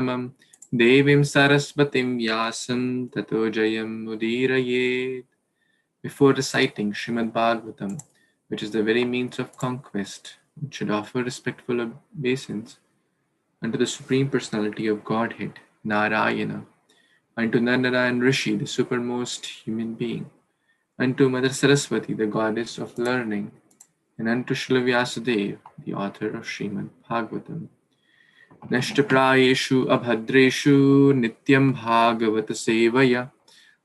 Devim Saraswatim Vyasam Tato Jayam Udirayet. Before reciting Śrīmad-Bhāgavatam, which is the very means of conquest, it should offer respectful obeisance unto the Supreme Personality of Godhead, Narayana, unto Narnarayan Rishi, the supermost human being, unto Mother Saraswati, the goddess of learning, and unto Srila Vyasadeva, the author of Śrīmad-Bhāgavatam. Nashtaprayeshu abhadreshu nityam bhagavata sevaya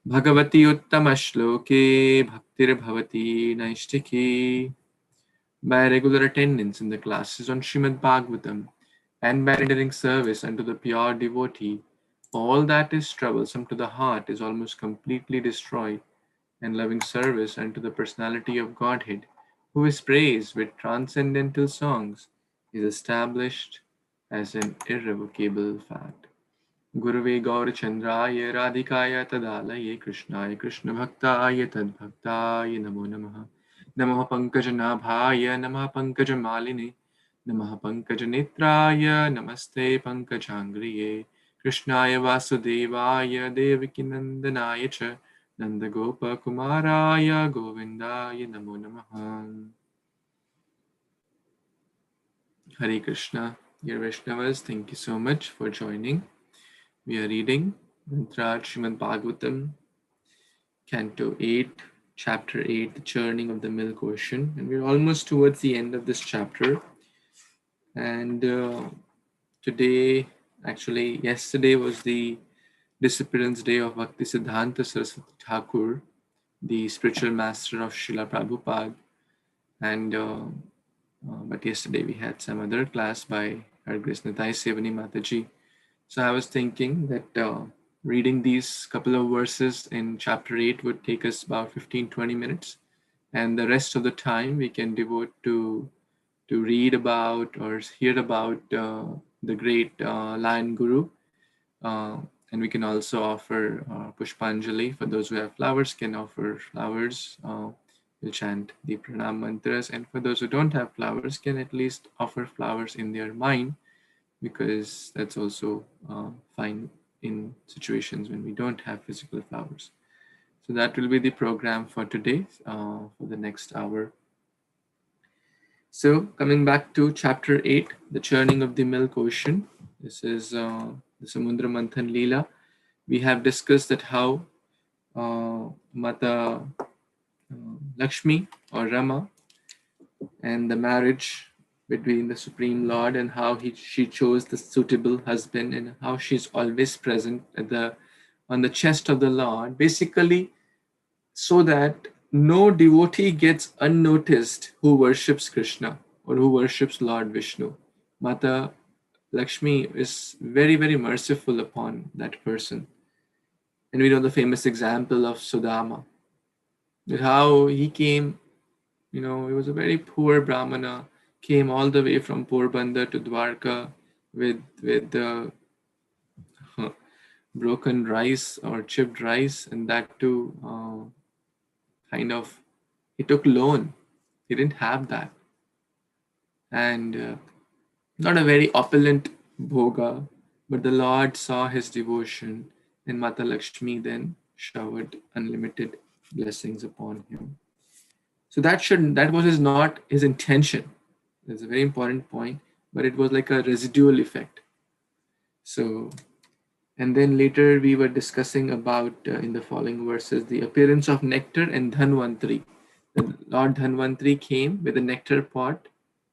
bhagavati uttama-shloke bhaktir bhavati naishtiki. By regular attendance in the classes on Śrīmad-Bhāgavatam and by rendering service unto the pure devotee, all that is troublesome to the heart is almost completely destroyed, and loving service unto the personality of Godhead, who is praised with transcendental songs, is established as an irrevocable fact. Gurave Gaurachandraya Radhikaya Tadalaye Krishnaya Krishna Bhaktaya Tadbhaktaya Namo Namaha. Namaha Pankajanabhaya Namaha Pankajamalini Namaha Pankajanetraya Namaste Pankajangriye Krishnaya Vasudevaya Devakinandanaya Cha Nandagopa Kumaraya Govindaya Namo Namaha. Hare Krishna. Dear Vaishnavas, thank you so much for joining. We are reading Mantra Śrīmad-Bhāgavatam, Canto 8, Chapter 8, The Churning of the Milk Ocean. And we're almost towards the end of this chapter. And yesterday was the disappearance day of Bhaktisiddhanta Saraswati Thakur, the spiritual master of Srila Prabhupada. And but yesterday we had some other class by Her Grace Nitai Sevani Mataji. So I was thinking that reading these couple of verses in chapter 8 would take us about 15-20 minutes. And the rest of the time we can devote to read about or hear about the great Lion Guru. And we can also offer Pushpanjali. For those who have flowers, can offer flowers. We'll chant the pranam mantras. And for those who don't have flowers, can at least offer flowers in their mind, because that's also fine in situations when we don't have physical flowers. So that will be the program for today, for the next hour. So coming back to chapter 8, the churning of the milk ocean. This is the Samudra Manthan Leela. We have discussed that how Mata Lakshmi or Rama and the marriage between the Supreme Lord, and how she chose the suitable husband, and how she's always present on the chest of the Lord, basically so that no devotee gets unnoticed who worships Krishna or who worships Lord Vishnu. Mata Lakshmi is very, very merciful upon that person. And we know the famous example of Sudama, that how he came, he was a very poor Brahmana, came all the way from Porbandar to Dwarka with broken rice or chipped rice, and that too he took loan. He didn't have that. And not a very opulent bhoga, but the Lord saw his devotion, and Mata Lakshmi then showered unlimited blessings upon him. So that was not his intention. That's a very important point, but it was like a residual effect. So, and then later we were discussing about in the following verses the appearance of nectar and Dhanvantari. The Lord Dhanvantari came with a nectar pot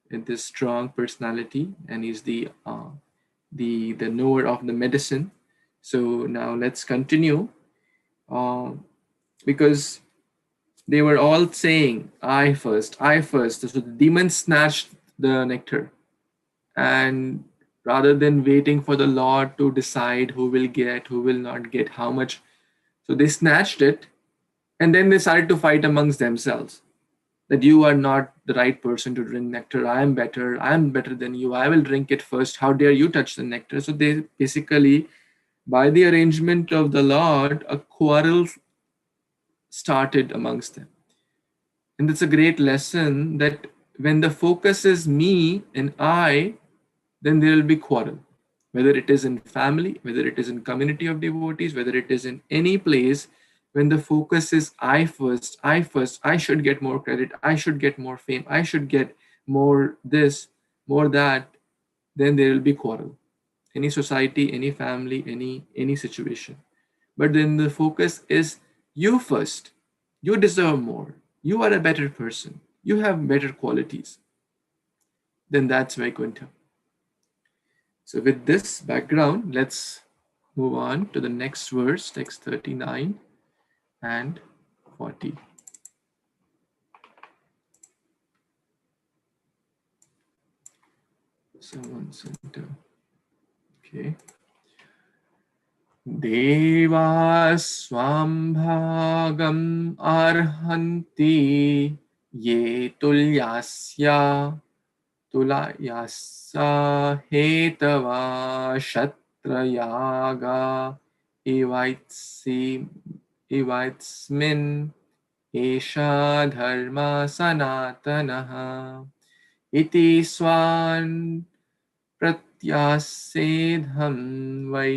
with this strong personality, and he's the knower of the medicine. So now let's continue, because they were all saying, I first. So the demons snatched the nectar, and rather than waiting for the Lord to decide who will get, who will not get, how much, so they snatched it, and then they started to fight amongst themselves, that you are not the right person to drink nectar, I am better than you, I will drink it first, how dare you touch the nectar. So they basically, by the arrangement of the Lord, a quarrel started amongst them. And it's a great lesson that when the focus is me and I, then there will be quarrel. whether it is in family, whether it is in community of devotees, whether it is in any place, when the focus is I first, I should get more credit, I should get more fame, I should get more this, more that, then there will be quarrel. Any society, any family, any situation. But then the focus is you first. You deserve more. You are a better person. You have better qualities. Then that's Vaikuntha. So with this background, let's move on to the next verse, text 39 and 40. Someone center. Okay. Devaswambhagam arhanti ye tulayasa hetava shatrayaga ivaitsmin esha dharma sanatanaha iti swan प्रत्यासेधं वै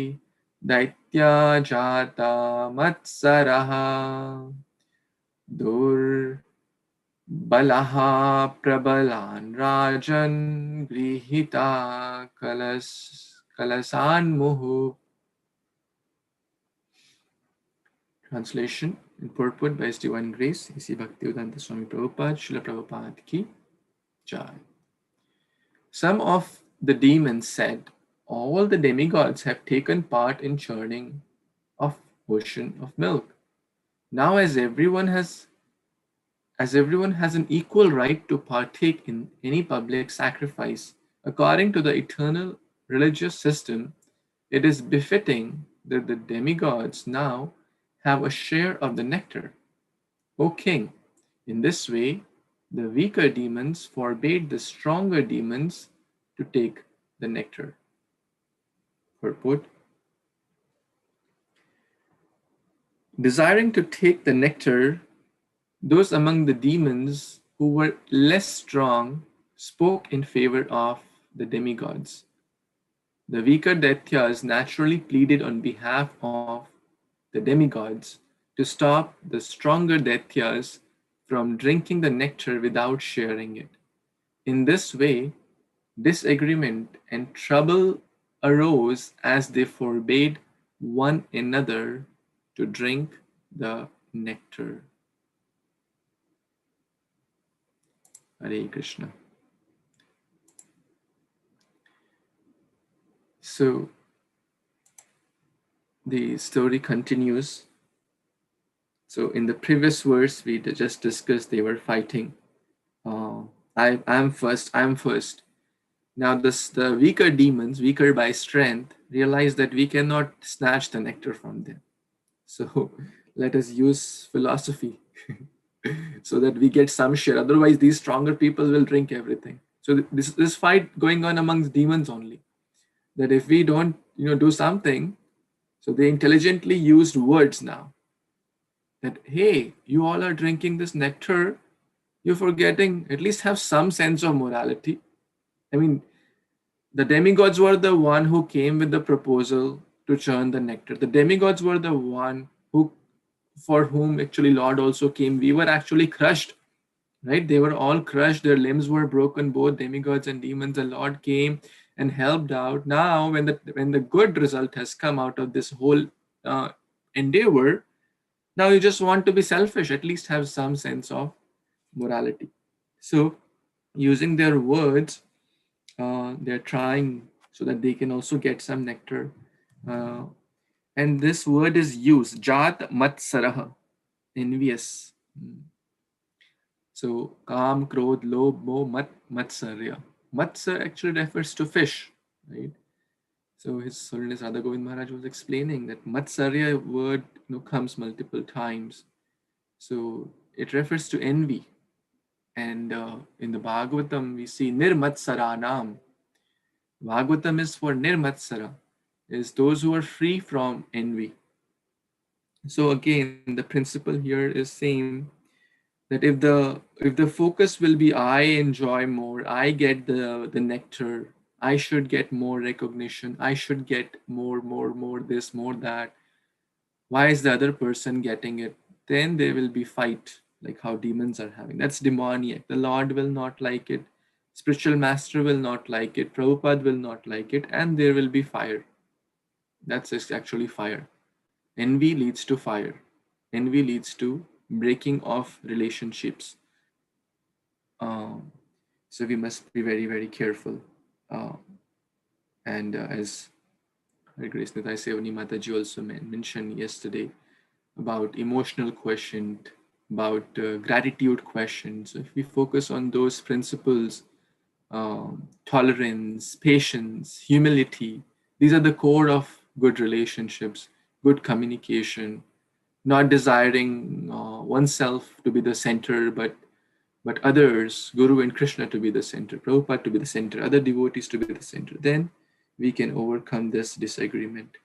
दैत्याजाता मत्सरः दुर्बलः प्रबलान् राजन् गृहीता कलशान्मुहुः. Translation and purport by His Divine Grace, A.C. Bhaktivedanta Swami Prabhupada, Srila Prabhupada Ki Jai. Some of the demons said, all the demigods have taken part in churning of ocean of milk. Now as everyone has an equal right to partake in any public sacrifice, according to the eternal religious system, it is befitting that the demigods now have a share of the nectar. O king, in this way, the weaker demons forbade the stronger demons to take the nectar. Purport. Desiring to take the nectar, those among the demons who were less strong spoke in favor of the demigods. The weaker Daityas naturally pleaded on behalf of the demigods to stop the stronger Daityas from drinking the nectar without sharing it. In this way, disagreement and trouble arose as they forbade one another to drink the nectar. Hare Krishna. So the story continues. So in the previous verse, we just discussed they were fighting. I'm first. Now the weaker demons, weaker by strength, realize that we cannot snatch the nectar from them. So let us use philosophy so that we get some share. Otherwise, these stronger people will drink everything. So this fight going on amongst demons only. That if we don't, do something, so they intelligently used words now. That, hey, you all are drinking this nectar, you're forgetting, at least have some sense of morality. I mean, the demigods were the one who came with the proposal to churn the nectar. The demigods were the one for whom actually Lord also came. We were actually crushed, right? They were all crushed. Their limbs were broken, both demigods and demons. The Lord came and helped out. Now, when the good result has come out of this whole endeavor, now you just want to be selfish, at least have some sense of morality. So using their words, they're trying so that they can also get some nectar. And this word is used, Jat Matsaraha, envious. So Kam, Krodh, Lobh, Moh, Matsarya. Matsar actually refers to fish, right? So His Holiness Radha Govind Maharaj was explaining that Matsarya word comes multiple times. So it refers to envy. And in the Bhagavatam, we see Nirmatsaranam. Bhagavatam is for Nirmatsara, is those who are free from envy. So again, the principle here is same, that if the focus will be I enjoy more, I get the nectar, I should get more recognition. I should get more this, more that. Why is the other person getting it? Then there will be fight, like how demons are having. That's demoniac. The Lord will not like it. Spiritual master will not like it. Prabhupada will not like it. And there will be fire. That's actually fire. Envy leads to fire. Envy leads to breaking off relationships. Um, so we must be very careful. Uh, and as Hare Krishna, Sevani Mataji also mentioned yesterday about emotional quotient, about gratitude questions. So if we focus on those principles, tolerance, patience, humility, these are the core of good relationships, good communication, not desiring oneself to be the center, but others, Guru and Krishna to be the center, Prabhupada to be the center, other devotees to be the center. Then we can overcome this disagreement.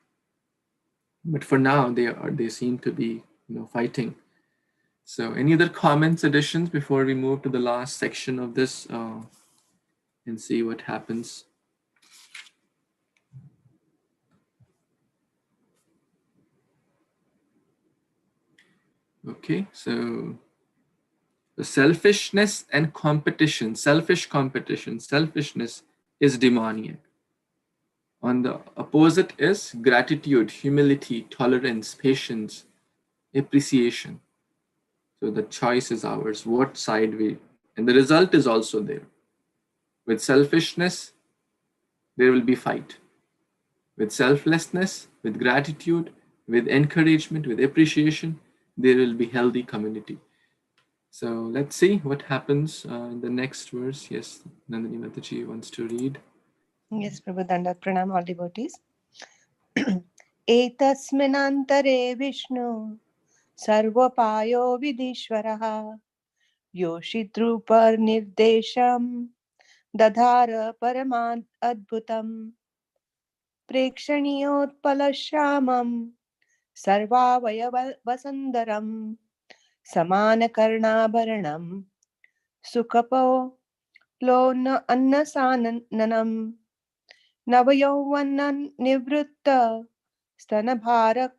But for now, they seem to be fighting. So, any other comments, additions before we move to the last section of this and see what happens? Okay, so the selfishness and competition, selfishness is demoniac. On the opposite is gratitude, humility, tolerance, patience, appreciation. So the choice is ours, what side we, and the result is also there. With selfishness, there will be fight. With selflessness, with gratitude, with encouragement, with appreciation, there will be healthy community. So let's see what happens in the next verse. Yes, Nandini Mataji wants to read. Yes, Prabhu Dandat Pranam, all devotees. Etasminantare Vishnu Sarvapayo Vidishwaraha Yoshidrupar Nirdesham Dadhara Paramad Adbhutam Prekshaniotpalashamam Sarvavaya Vasandaram Samanakarnabharanam Sukhapo Lona Annasananam Navayauvanan Nivrutta Stanabhara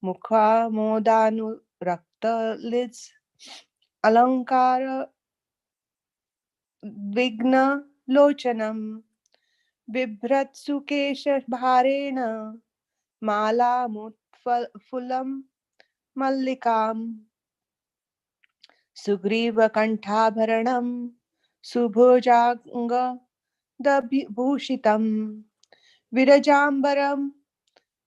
Mukha Modanu Lids Alankara Vigna Lochanam Bibhratsukesha Bharena Mala Mutfulam Mallikam Sugriva Kantabharanam Subhojanga Dabhushitam Virajambaram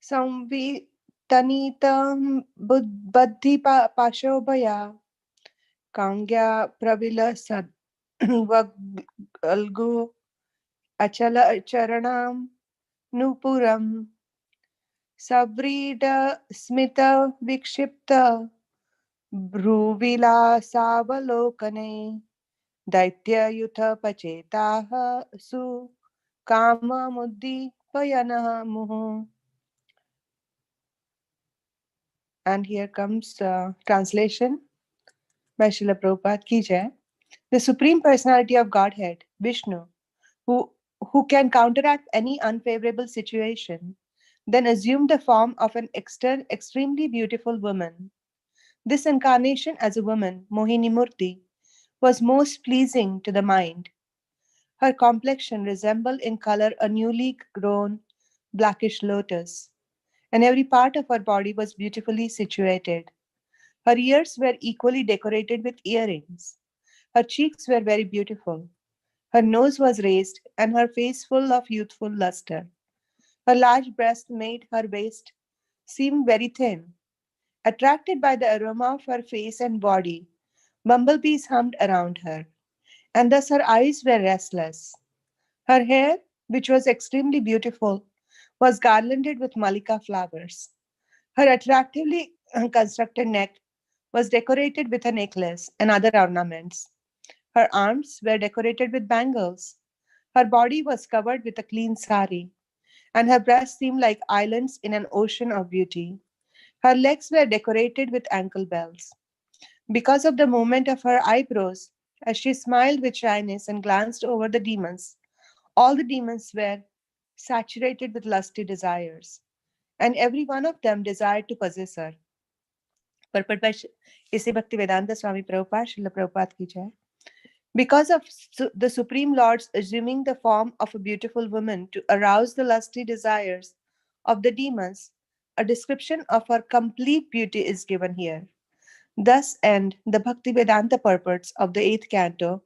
Samvitanitam Buddhi Pashobhaya Kangya Pravila Sad Vagalgu Achala Charanam Nupuram Savrida Smita Vikshipta Bruvila Savalokane Daitya Yutha Pachetaha Su Kama Muddhi Payanaha Muhu. And here comes translation by Srila Prabhupada Ki Jai. The Supreme Personality of Godhead, Vishnu, who can counteract any unfavorable situation, then assumed the form of an extremely beautiful woman. This incarnation as a woman, Mohini Murti, was most pleasing to the mind. Her complexion resembled in color a newly grown blackish lotus, and every part of her body was beautifully situated. Her ears were equally decorated with earrings. Her cheeks were very beautiful. Her nose was raised, and her face full of youthful luster. Her large breast made her waist seem very thin. Attracted by the aroma of her face and body, bumblebees hummed around her, and thus her eyes were restless. Her hair, which was extremely beautiful, was garlanded with malika flowers. Her attractively constructed neck was decorated with a necklace and other ornaments. Her arms were decorated with bangles. Her body was covered with a clean sari, and her breasts seemed like islands in an ocean of beauty. Her legs were decorated with ankle bells. Because of the movement of her eyebrows, as she smiled with shyness and glanced over the demons, All the demons were saturated with lusty desires, and every one of them desired to possess her. Purport by इसे Bhaktivedanta Swami Prabhupada, Srila Prabhupada ki jai. Because of the Supreme Lord's assuming the form of a beautiful woman to arouse the lusty desires of the demons, a description of her complete beauty is given here. Thus end the Bhaktivedanta purports of the 8th canto,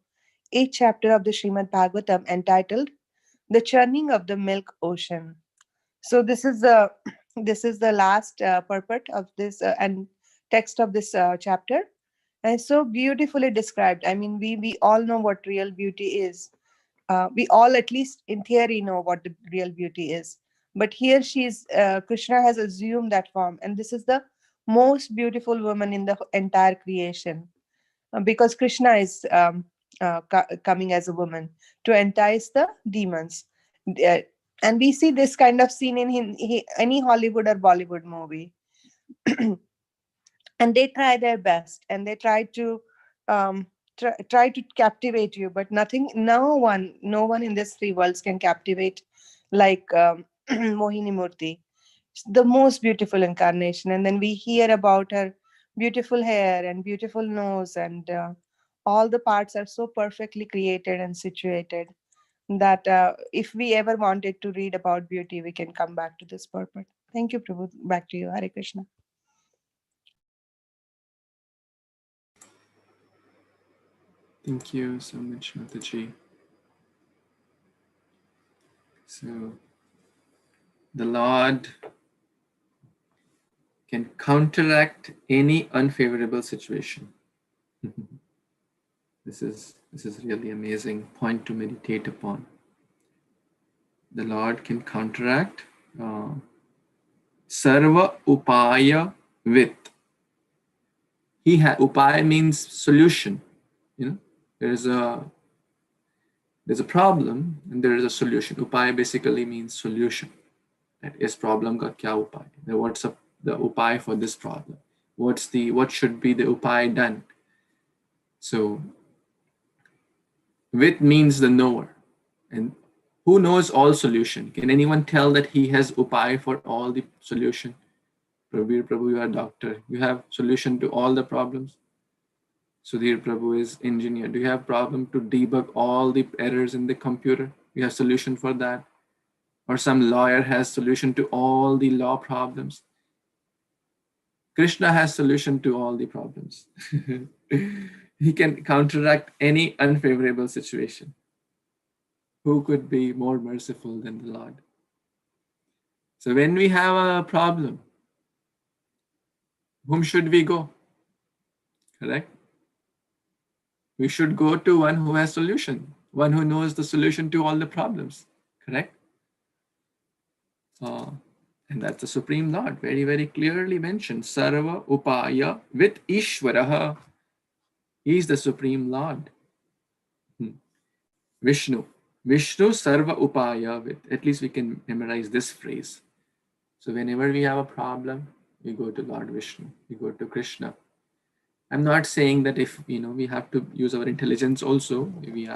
8th chapter of the Śrīmad-Bhāgavatam, entitled The Churning of the Milk Ocean. So this is the last purport of this and text of this chapter, and it's so beautifully described. I mean, we all know what real beauty is. We all, at least in theory, know what the real beauty is. But here Kṛṣṇa has assumed that form, and this is the most beautiful woman in the entire creation, because Kṛṣṇa is coming as a woman to entice the demons. Uh, and we see this kind of scene in any Hollywood or Bollywood movie. And they try their best, and they try to try to captivate you, but no one in these three worlds can captivate like Mohini Murti, the most beautiful incarnation. And then we hear about her beautiful hair and beautiful nose, and all the parts are so perfectly created and situated that if we ever wanted to read about beauty, we can come back to this purport. Thank you, Prabhu. Back to you. Hare Krishna. Thank you so much, Mataji. So, the Lord can counteract any unfavorable situation. This is really amazing point to meditate upon. The Lord can counteract sarva upaya with. Upaya means solution. You know, there's a problem and there is a solution. Upaya basically means solution. That is problem ka kya upaya? What's the upaya for this problem? What should be the upaya done? So with means the knower. And who knows all solution? Can anyone tell that he has upaya for all the solution? Prabhu, you are a doctor. You have solution to all the problems. Sudhir Prabhu is engineer. Do you have problem to debug all the errors in the computer? You have solution for that? Or some lawyer has solution to all the law problems? Kṛṣṇa has solution to all the problems. He can counteract any unfavorable situation. Who could be more merciful than the Lord? So when we have a problem, whom should we go? Correct? We should go to one who has solution, one who knows the solution to all the problems. Correct? And that's the Supreme Lord, very, very clearly mentioned. Sarva upaya with Ishvaraha. He is the Supreme Lord. Vishnu. Vishnu sarva upaya with. At least we can memorize this phrase. So whenever we have a problem, we go to Lord Vishnu. We go to Kṛṣṇa. I'm not saying that if we have to use our intelligence also. We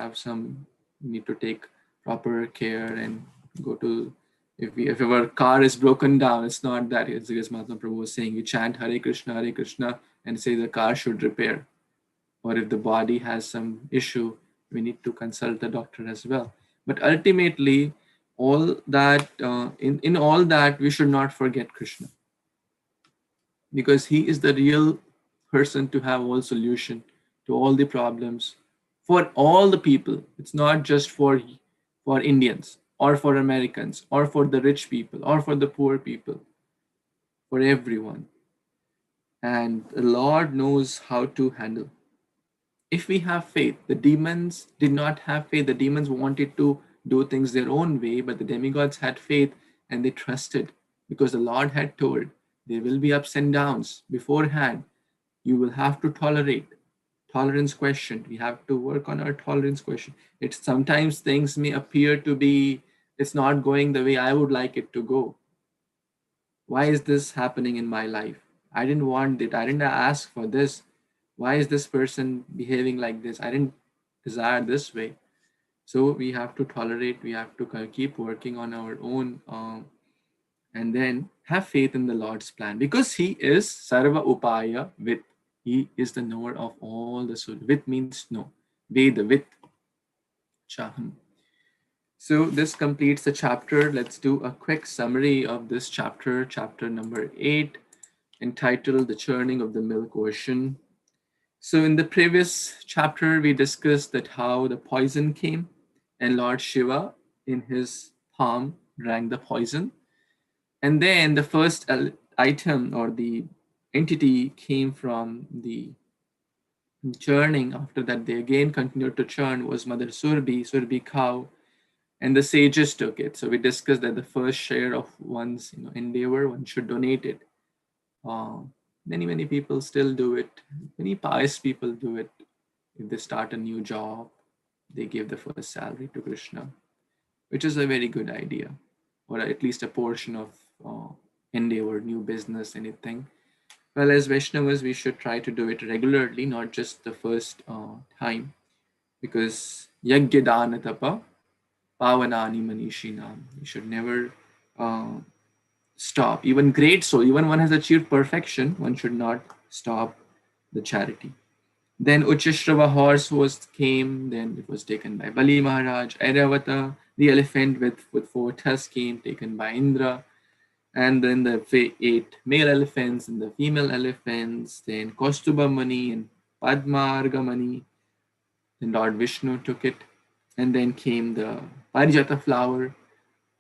need to take proper care and go to. If our car is broken down, it's not that. It's as Mahatma Prabhu was saying, we chant Hare Krishna, and say the car should repair. Or if the body has some issue, we need to consult the doctor as well. But ultimately, all that in all that, we should not forget Kṛṣṇa, because he is the real person to have all solution to all the problems for all the people. It's not just for Indians or for Americans or for the rich people or for the poor people, for everyone. And the Lord knows how to handle. If we have faith, the demons did not have faith. The demons wanted to do things their own way, but the demigods had faith and they trusted, because the Lord had told there will be ups and downs beforehand. You will have to tolerate. Tolerance question. We have to work on our tolerance question. It's sometimes things may appear to be, it's not going the way I would like it to go. Why is this happening in my life? I didn't want it. I didn't ask for this. Why is this person behaving like this? I didn't desire this way. So we have to tolerate, we have to keep working on our own, and then have faith in the Lord's plan, because He is Sarva Upaya Vit. He is the knower of all the soul. Vit means know. Veda Vit Chaham. So this completes the chapter. Let's do a quick summary of this chapter, chapter number 8, entitled The Churning of the Milk Ocean. So in the previous chapter, we discussed that how the poison came, and Lord Shiva in his palm drank the poison. And then the first item or the entity came from the churning. After that, they again continued to churn, was Mother Surbi cow, and the sages took it. So we discussed that the first share of one's endeavor, one should donate it. Many people still do it. Many pious people do it. If they start a new job, they give the first salary to Kṛṣṇa, which is a very good idea, or at least a portion of endeavor, new business, anything. Well, as Vaishnavas, we should try to do it regularly, not just the first time, because yagya dana tapa pavanani manishinam. You should never stop. Even great soul, even one has achieved perfection, one should not stop the charity. Then Uchishrava horse came, then it was taken by Bali Maharaj. Airavata, the elephant with 4 tusks, came, taken by Indra. And then the 8 male elephants and the female elephants, then Kaustuba Mani and Padmarga Mani. Then Lord Vishnu took it. And then came the Parijata flower.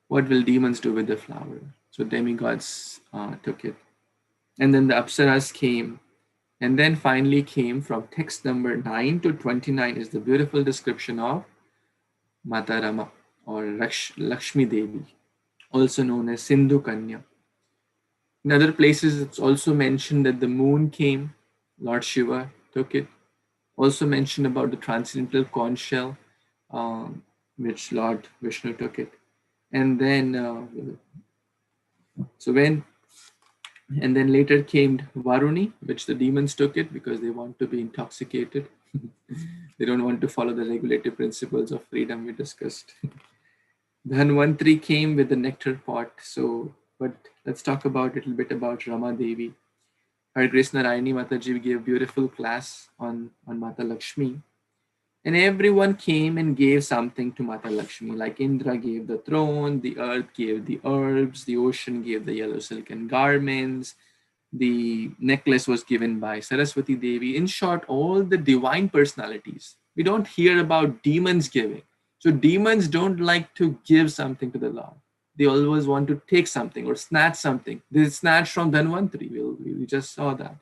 What will demons do with the flower? So demigods took it. And then the Apsaras came. And then finally came from text number 9 to 29 is the beautiful description of Mata Rama or Lakshmi Devi, also known as Sindhu Kanya. In other places, it's also mentioned that the moon came, Lord Shiva took it. Also mentioned about the transcendental conch shell, which Lord Vishnu took it. And then, and then later came Varuni, which the demons took it because they want to be intoxicated. They don't want to follow the regulative principles of freedom we discussed. Dhanvantri came with the nectar pot. So, but let's talk about a little bit about Rama Devi. Hare Krishna Narayani Mataji gave a beautiful class on Mata Lakshmi. And everyone came and gave something to Mata Lakshmi. Like Indra gave the throne, the earth gave the herbs, the ocean gave the yellow silken garments, the necklace was given by Saraswati Devi. In short, all the divine personalities. We don't hear about demons giving. So demons don't like to give something to the Lord. They always want to take something or snatch something. They snatched from Dhanvantri. We just saw that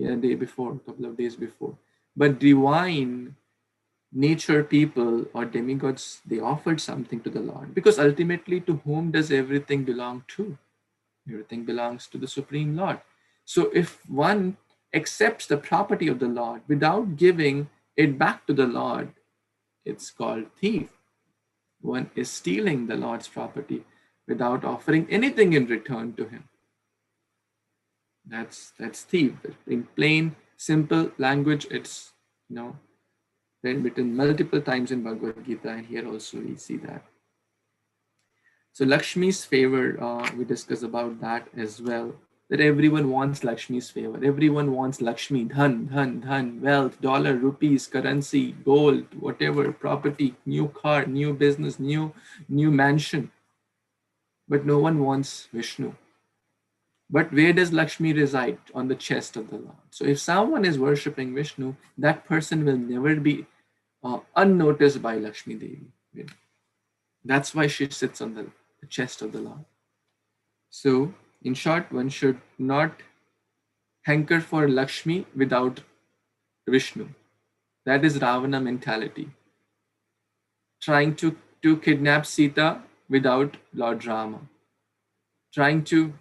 a day before, a couple of days before. But divine nature people or demigods, they offered something to the Lord, because ultimately to whom does everything belong to? Everything belongs to the Supreme Lord. So if one accepts the property of the Lord without giving it back to the Lord, it's called thief. One is stealing the Lord's property without offering anything in return to him. That's thief. In plain, simple language, it's been written multiple times in Bhagavad Gita, and here also we see that. So Lakshmi's favor, we discuss about that as well. That everyone wants Lakshmi's favor. Everyone wants Lakshmi, dhan, wealth, dollar, rupees, currency, gold, whatever, property, new car, new business, new mansion. But no one wants Vishnu. But where does Lakshmi reside? On the chest of the Lord. So if someone is worshipping Vishnu, that person will never be unnoticed by Lakshmi Devi. That's why she sits on the chest of the Lord. So, in short, one should not hanker for Lakshmi without Vishnu. That is Ravana mentality. Trying to kidnap Sita without Lord Rama. Trying to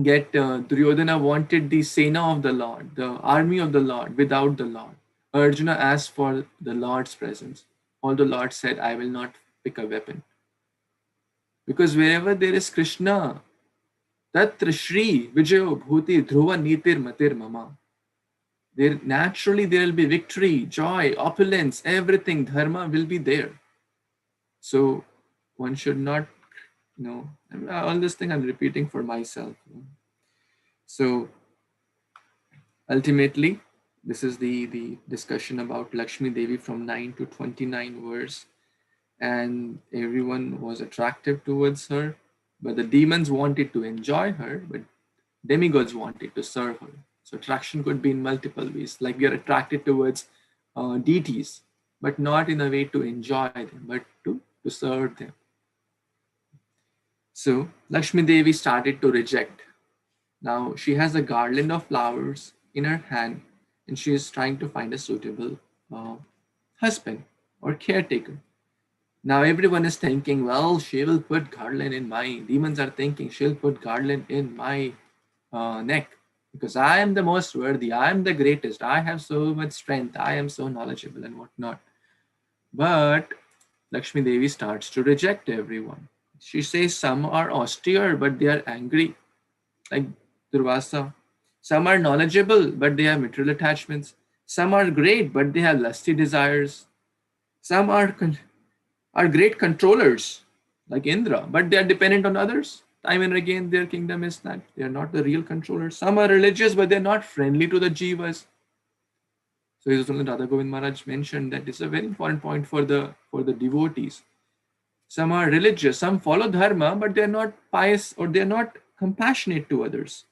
get Duryodhana wanted the Sena of the Lord, the army of the Lord, without the Lord. Arjuna asked for the Lord's presence. Although Lord said, I will not pick a weapon. Because wherever there is Kṛṣṇa, Tatra Shri Vijayo Bhuti Dhruva Nitir Matir Mama. There naturally there will be victory, joy, opulence, everything, dharma will be there. So one should not, all this thing I'm repeating for myself. So ultimately, this is the discussion about Lakshmi Devi from 9 to 29 verse. And everyone was attractive towards her, but the demons wanted to enjoy her, but demigods wanted to serve her. So attraction could be in multiple ways. Like we are attracted towards deities, but not in a way to enjoy them, but to serve them. So Lakshmi Devi started to reject. Now she has a garland of flowers in her hand, and she is trying to find a suitable husband or caretaker. Now everyone is thinking, well, she will put garland in my, demons are thinking she'll put garland in my neck because I am the most worthy, I am the greatest, I have so much strength, I am so knowledgeable and whatnot. But Lakshmi Devi starts to reject everyone. She says some are austere, but they are angry, like Durvasa. Some are knowledgeable, but they have material attachments. Some are great, but they have lusty desires. Some are great controllers, like Indra, but they are dependent on others. Time and again, their kingdom is that they are not the real controllers. Some are religious, but they're not friendly to the jivas. So his Radha Govind Maharaj mentioned that it's a very important point for the devotees. Some are religious, some follow dharma, but they're not pious or they're not compassionate to others.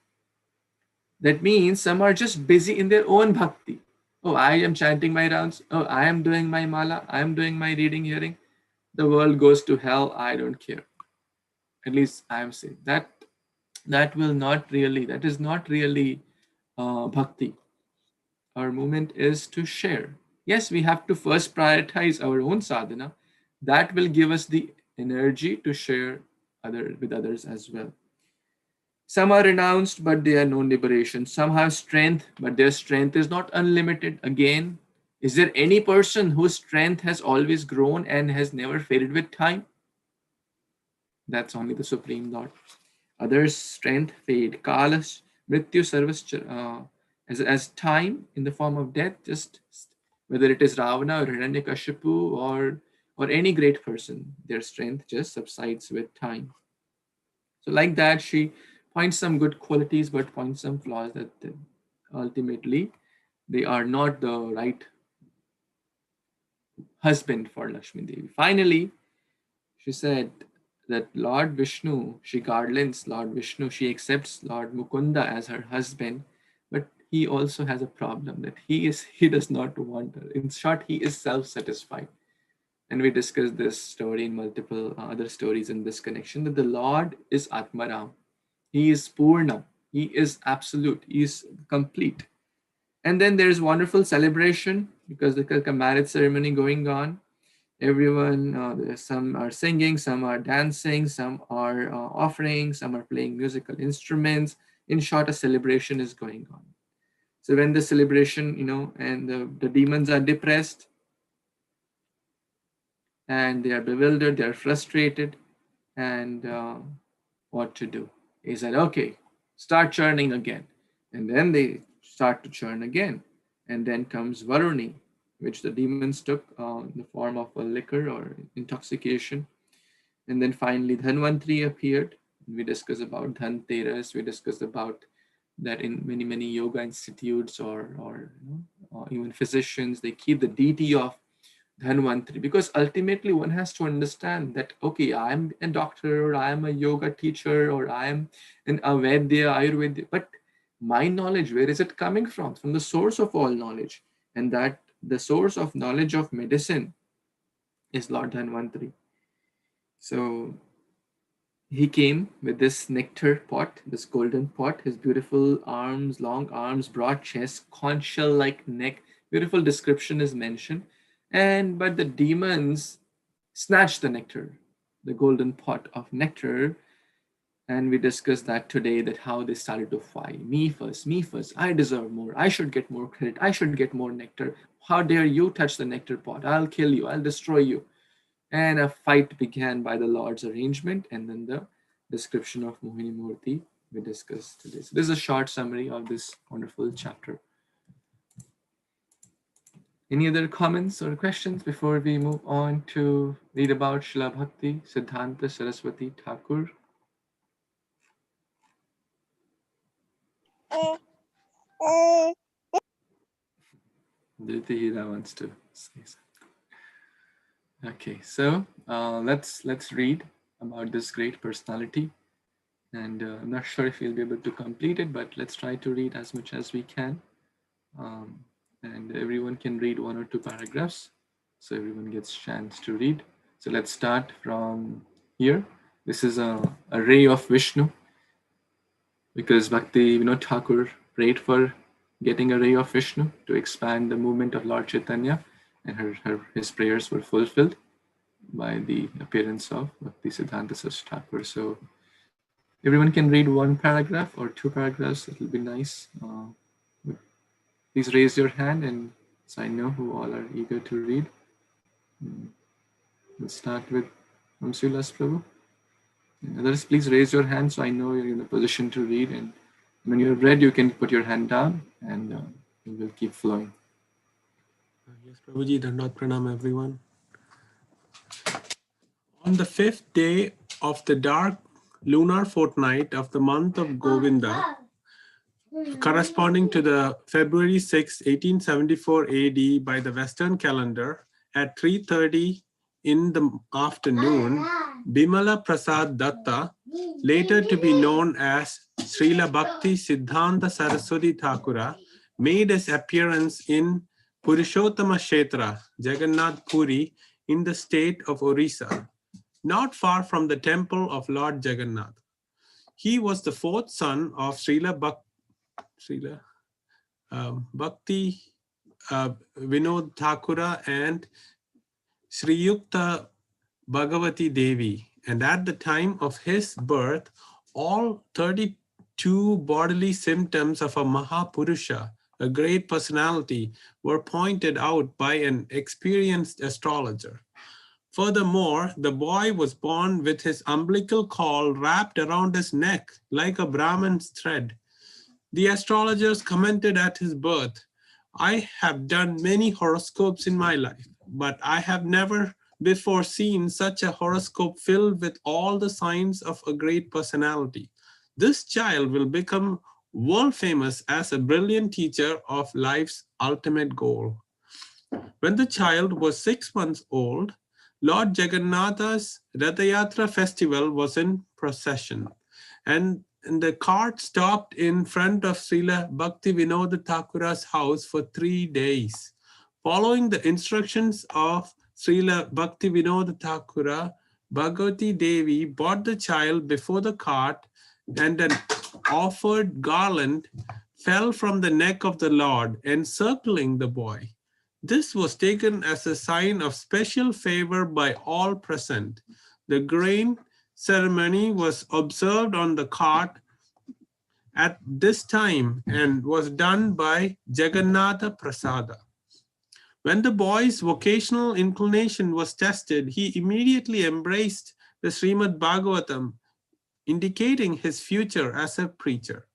That means some are just busy in their own bhakti. Oh, I am chanting my rounds. Oh, I am doing my mala. I am doing my reading, hearing. The world goes to hell. I don't care. At least I am saying that is not really bhakti. Our movement is to share. Yes, we have to first prioritize our own sadhana. That will give us the energy to share with others as well. Some are renounced, but they are no liberation. Some have strength, but their strength is not unlimited. Again, is there any person whose strength has always grown and has never faded with time? That's only the Supreme Lord. Others' strength fade. Kalas, Mrityu, Sarvas, as time in the form of death, just whether it is Ravana or Hiranyakashipu or any great person, their strength just subsides with time. So like that, she points some good qualities, but points some flaws that ultimately they are not the right husband for Lakshmi Devi. Finally, she said that Lord Vishnu, she garlands Lord Vishnu, she accepts Lord Mukunda as her husband, but he also has a problem that he does not want her. In short, he is self-satisfied. And we discussed this story in multiple other stories in this connection that the Lord is Atmaram. He is Purna. He is absolute. He is complete. And then there's wonderful celebration because there's a marriage ceremony going on. Everyone, some are singing, some are dancing, some are offering, some are playing musical instruments. In short, a celebration is going on. So when the celebration, and the demons are depressed and they are bewildered, they are frustrated, and what to do? He said, okay, start churning again. And then they start to churn again. And then comes Varuni, which the demons took in the form of a liquor or intoxication. And then finally Dhanvantri appeared. We discussed about Dhanteras. We discussed about that in many, many yoga institutes or even physicians, they keep the deity of Dhanvantri because ultimately one has to understand that, okay, I'm a doctor or I am a yoga teacher or I am an Avaidya, Ayurveda, but my knowledge, where is it coming from? From the source of all knowledge. And that the source of knowledge of medicine is Lord Dhanvantri. So he came with this nectar pot, this golden pot, his beautiful arms, long arms, broad chest, conch shell like neck. Beautiful description is mentioned. But the demons snatched the nectar, the golden pot of nectar. And we discussed that today, that how they started to fight. Me first, I deserve more. I should get more credit. I should get more nectar. How dare you touch the nectar pot? I'll kill you. I'll destroy you. And a fight began by the Lord's arrangement, and then the description of Mohini Murti we discussed today. So this is a short summary of this wonderful chapter. Any other comments or questions before we move on to read about Srila Bhakti Siddhanta Saraswati Thakur? Dhriti Hira wants to say something. Okay, so let's read about this great personality. And I'm not sure if we'll be able to complete it, but let's try to read as much as we can. And everyone can read 1 or 2 paragraphs, so everyone gets a chance to read. So let's start from here. This is a ray of Vishnu, because Bhakti Vinod Thakur prayed for getting a ray of Vishnu to expand the movement of Lord Chaitanya, and his prayers were fulfilled by the appearance of Bhakti Siddhanta Saraswati Thakur. So everyone can read 1 paragraph or 2 paragraphs. It will be nice. Please raise your hand, and so I know who all are eager to read. Let's start with Amsulas Prabhu. And others, please raise your hand so I know you're in a position to read. And when you're read, you can put your hand down, and it will keep flowing. Yes, Prabhuji, Dandot Pranam, everyone. On the 5th day of the dark lunar fortnight of the month of Govinda, corresponding to the February 6, 1874 AD by the Western calendar, at 3:30 in the afternoon, Bimala Prasad Datta, later to be known as Srila Bhakti Siddhanta Saraswati Thakura, made his appearance in Purushottama Kshetra, Jagannath Puri, in the state of Orissa, not far from the temple of Lord Jagannath. He was the 4th son of Srila Bhakti Vinod Thakura and Sriyukta Bhagavati Devi, and at the time of his birth, all 32 bodily symptoms of a Mahapurusha, a great personality, were pointed out by an experienced astrologer. Furthermore, the boy was born with his umbilical cord wrapped around his neck like a Brahman's thread. The astrologers commented at his birth, "I have done many horoscopes in my life, but I have never before seen such a horoscope filled with all the signs of a great personality. This child will become world famous as a brilliant teacher of life's ultimate goal." When the child was 6 months old, Lord Jagannatha's Rathayatra festival was in procession, and the cart stopped in front of Srila Bhakti Vinod Thakura's house for 3 days. Following the instructions of Srila Bhakti Vinod Thakura, Bhagavati Devi brought the child before the cart, and an offered garland fell from the neck of the Lord, encircling the boy. This was taken as a sign of special favor by all present. The grain ceremony was observed on the cart at this time and was done by Jagannatha Prasada. When the boy's vocational inclination was tested, he immediately embraced the Śrīmad-Bhāgavatam, indicating his future as a preacher.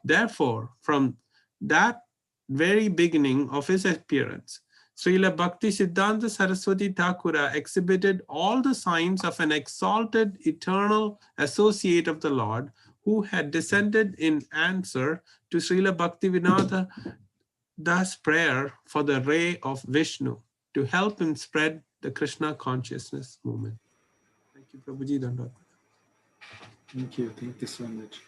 Therefore, from that very beginning of his appearance, Srila Bhakti Siddhanta Saraswati Thakura exhibited all the signs of an exalted eternal associate of the Lord, who had descended in answer to Srila Bhakti Vinod Das prayer for the ray of Vishnu to help him spread the Krishna consciousness movement. Thank you, Prabhuji. Dandot. Thank you so much.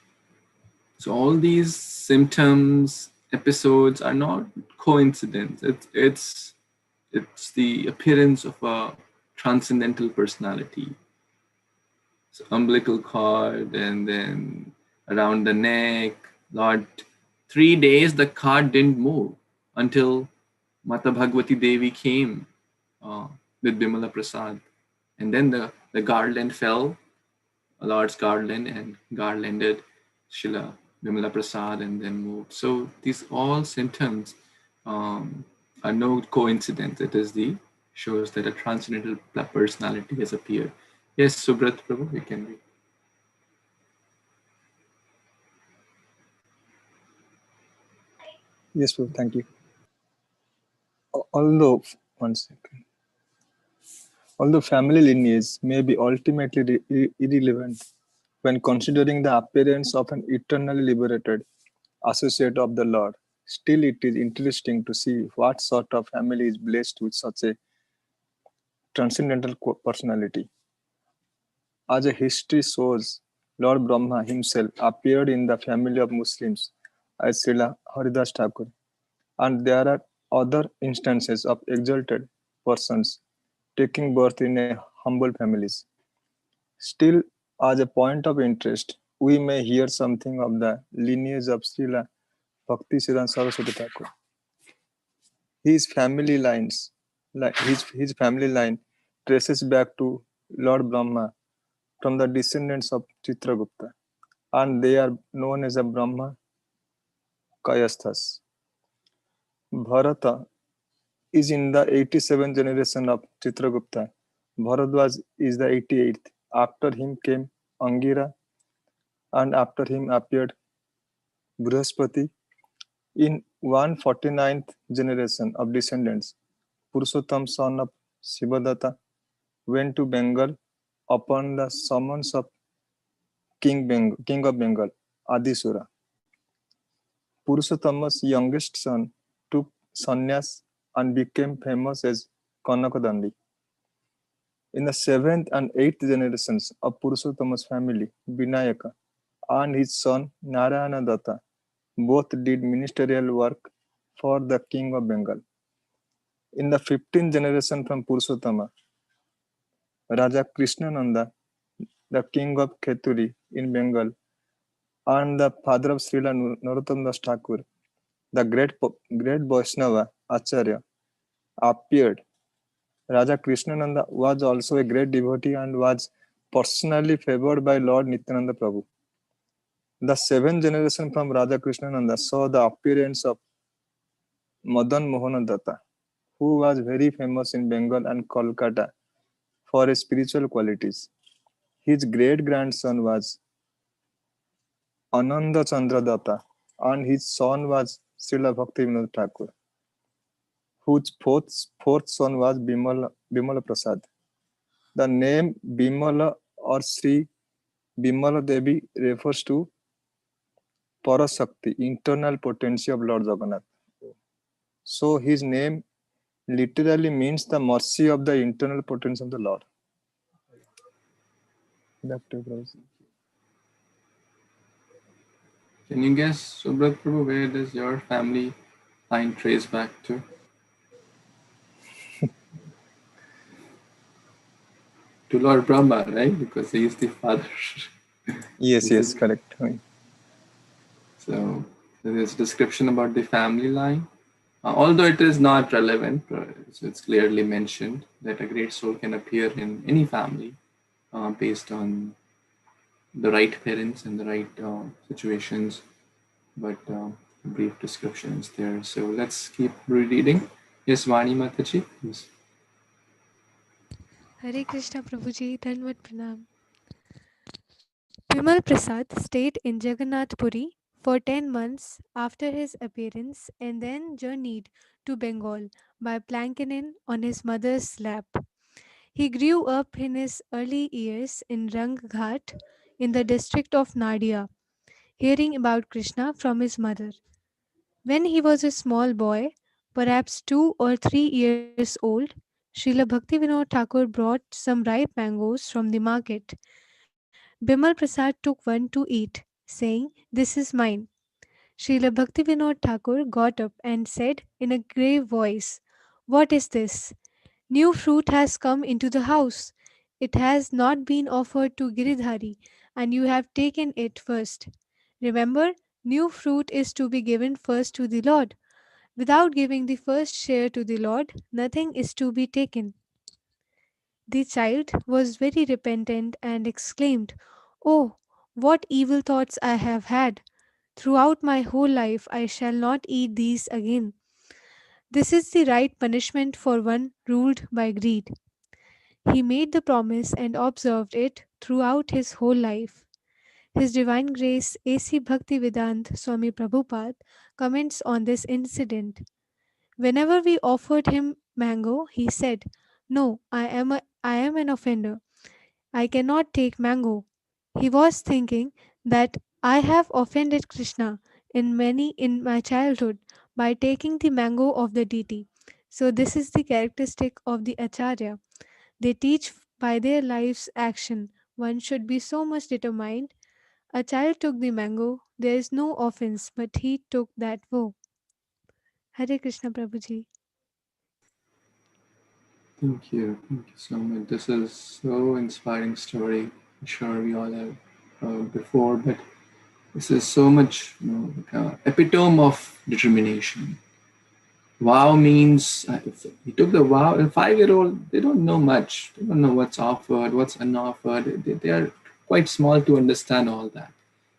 So all these symptoms, episodes are not coincidence. It's the appearance of a transcendental personality. So umbilical cord, and then around the neck. Lord, 3 days the cord didn't move until Mata Bhagavati Devi came with Bimala Prasad. And then the garland fell, Lord's garland, and garlanded Shila Bimala Prasad and then moved. So these all symptoms are no coincidence. It is shows that a transcendental personality has appeared. Yes, Subrat Prabhu, we can read. Yes, Prabhu, thank you. Although, one second. Although family lineage may be ultimately irrelevant when considering the appearance of an eternally liberated associate of the Lord, still it is interesting to see what sort of family is blessed with such a transcendental personality. As a history shows, Lord Brahma himself appeared in the family of Muslims as Srila Haridas Thakur, and there are other instances of exalted persons taking birth in a humble families. Still, as a point of interest, we may hear something of the lineage of Srila Bhakti Siddhanta Saraswati Thakur. His family lines, his family line traces back to Lord Brahma from the descendants of Chitragupta, and they are known as the Brahma Kayasthas. Bharata is in the 87th generation of Chitragupta. Bharadwaj is the 88th. After him came Angira, and after him appeared Brihaspati. In 149th generation of descendants, Purushottam, son of Shivadatta, went to Bengal upon the summons of King of Bengal, Adisura. Purushottam's youngest son took sannyas and became famous as Kanakadandi. In the 7th and 8th generations of Purushottam's family, Vinayaka and his son Narayana Datta both did ministerial work for the king of Bengal. In the 15th generation from Purushottama, Raja Kṛṣṇa, the king of Kheturi in Bengal, and the father of Srila Narottam Das Thakur, the great Vaishnava Acharya, appeared. Raja Kṛṣṇa was also a great devotee and was personally favored by Lord Nityananda Prabhu. The 7th generation from Raja Kṛṣṇa saw the appearance of Madan Mohan Datta, who was very famous in Bengal and Kolkata for his spiritual qualities. His great-grandson was Ananda Chandra Datta, and his son was Srila Bhaktivinoda Thakur, whose fourth son was Bimala Prasad. The name Bimala or Sri Bimala Devi refers to Parashakti, internal potency of Lord Jagannath. So his name literally means the mercy of the internal potency of the Lord. Can you guess, Subrat Prabhu, where does your family line trace back to? To Lord Brahma, right? Because he is the father. Yes, correct. So there's a description about the family line. Although it is not relevant, so it's clearly mentioned that a great soul can appear in any family based on the right parents and the right situations, but a brief description is there. So let's keep reading. Yes, Vani Mataji, please. Hare Krishna Prabhuji, Dhanvat Pranam. Bimal Prasad stayed in Jagannath Puri for 10 months after his appearance and then journeyed to Bengal by planking on his mother's lap. He grew up in his early years in Rangghat in the district of Nadia, hearing about Krishna from his mother. When he was a small boy, perhaps 2 or 3 years old, Srila Bhaktivinoda Thakur brought some ripe mangoes from the market. Bimal Prasad took one to eat, saying, "This is mine." Srila Bhaktivinoda Thakur got up and said in a grave voice, "What is this? New fruit has come into the house. It has not been offered to Giridhari, and you have taken it first. Remember, new fruit is to be given first to the Lord. Without giving the first share to the Lord, nothing is to be taken." The child was very repentant and exclaimed, "Oh, what evil thoughts I have had! Throughout my whole life I shall not eat these again. This is the right punishment for one ruled by greed." He made the promise and observed it throughout his whole life. His Divine Grace A.C. Bhaktivedanta Swami Prabhupada comments on this incident. Whenever we offered him mango, he said, "No, I am an offender. I cannot take mango." He was thinking that I have offended Krishna in my childhood by taking the mango of the deity. So this is the characteristic of the Acharya. They teach by their life's action. One should be so much determined. A child took the mango. There is no offense, but he took that vow. Hare Krishna Prabhuji. Thank you. Thank you so much. This is so inspiring story. I'm sure we all have heard before, but this is so much, like a epitome of determination. Vow means if he took the vow. A 5-year-old, they don't know much. They don't know what's offered, what's unoffered. They are quite small to understand all that,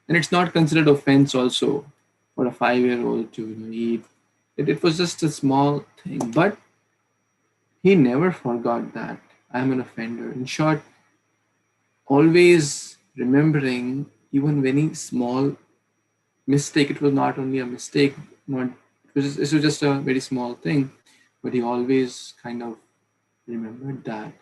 and it's not considered offense also for a 5-year-old to eat. It was just a small thing, but he never forgot that I'm an offender. In short, always remembering even very small mistake. It was not only a mistake, not it was just a very small thing, but he always kind of remembered that.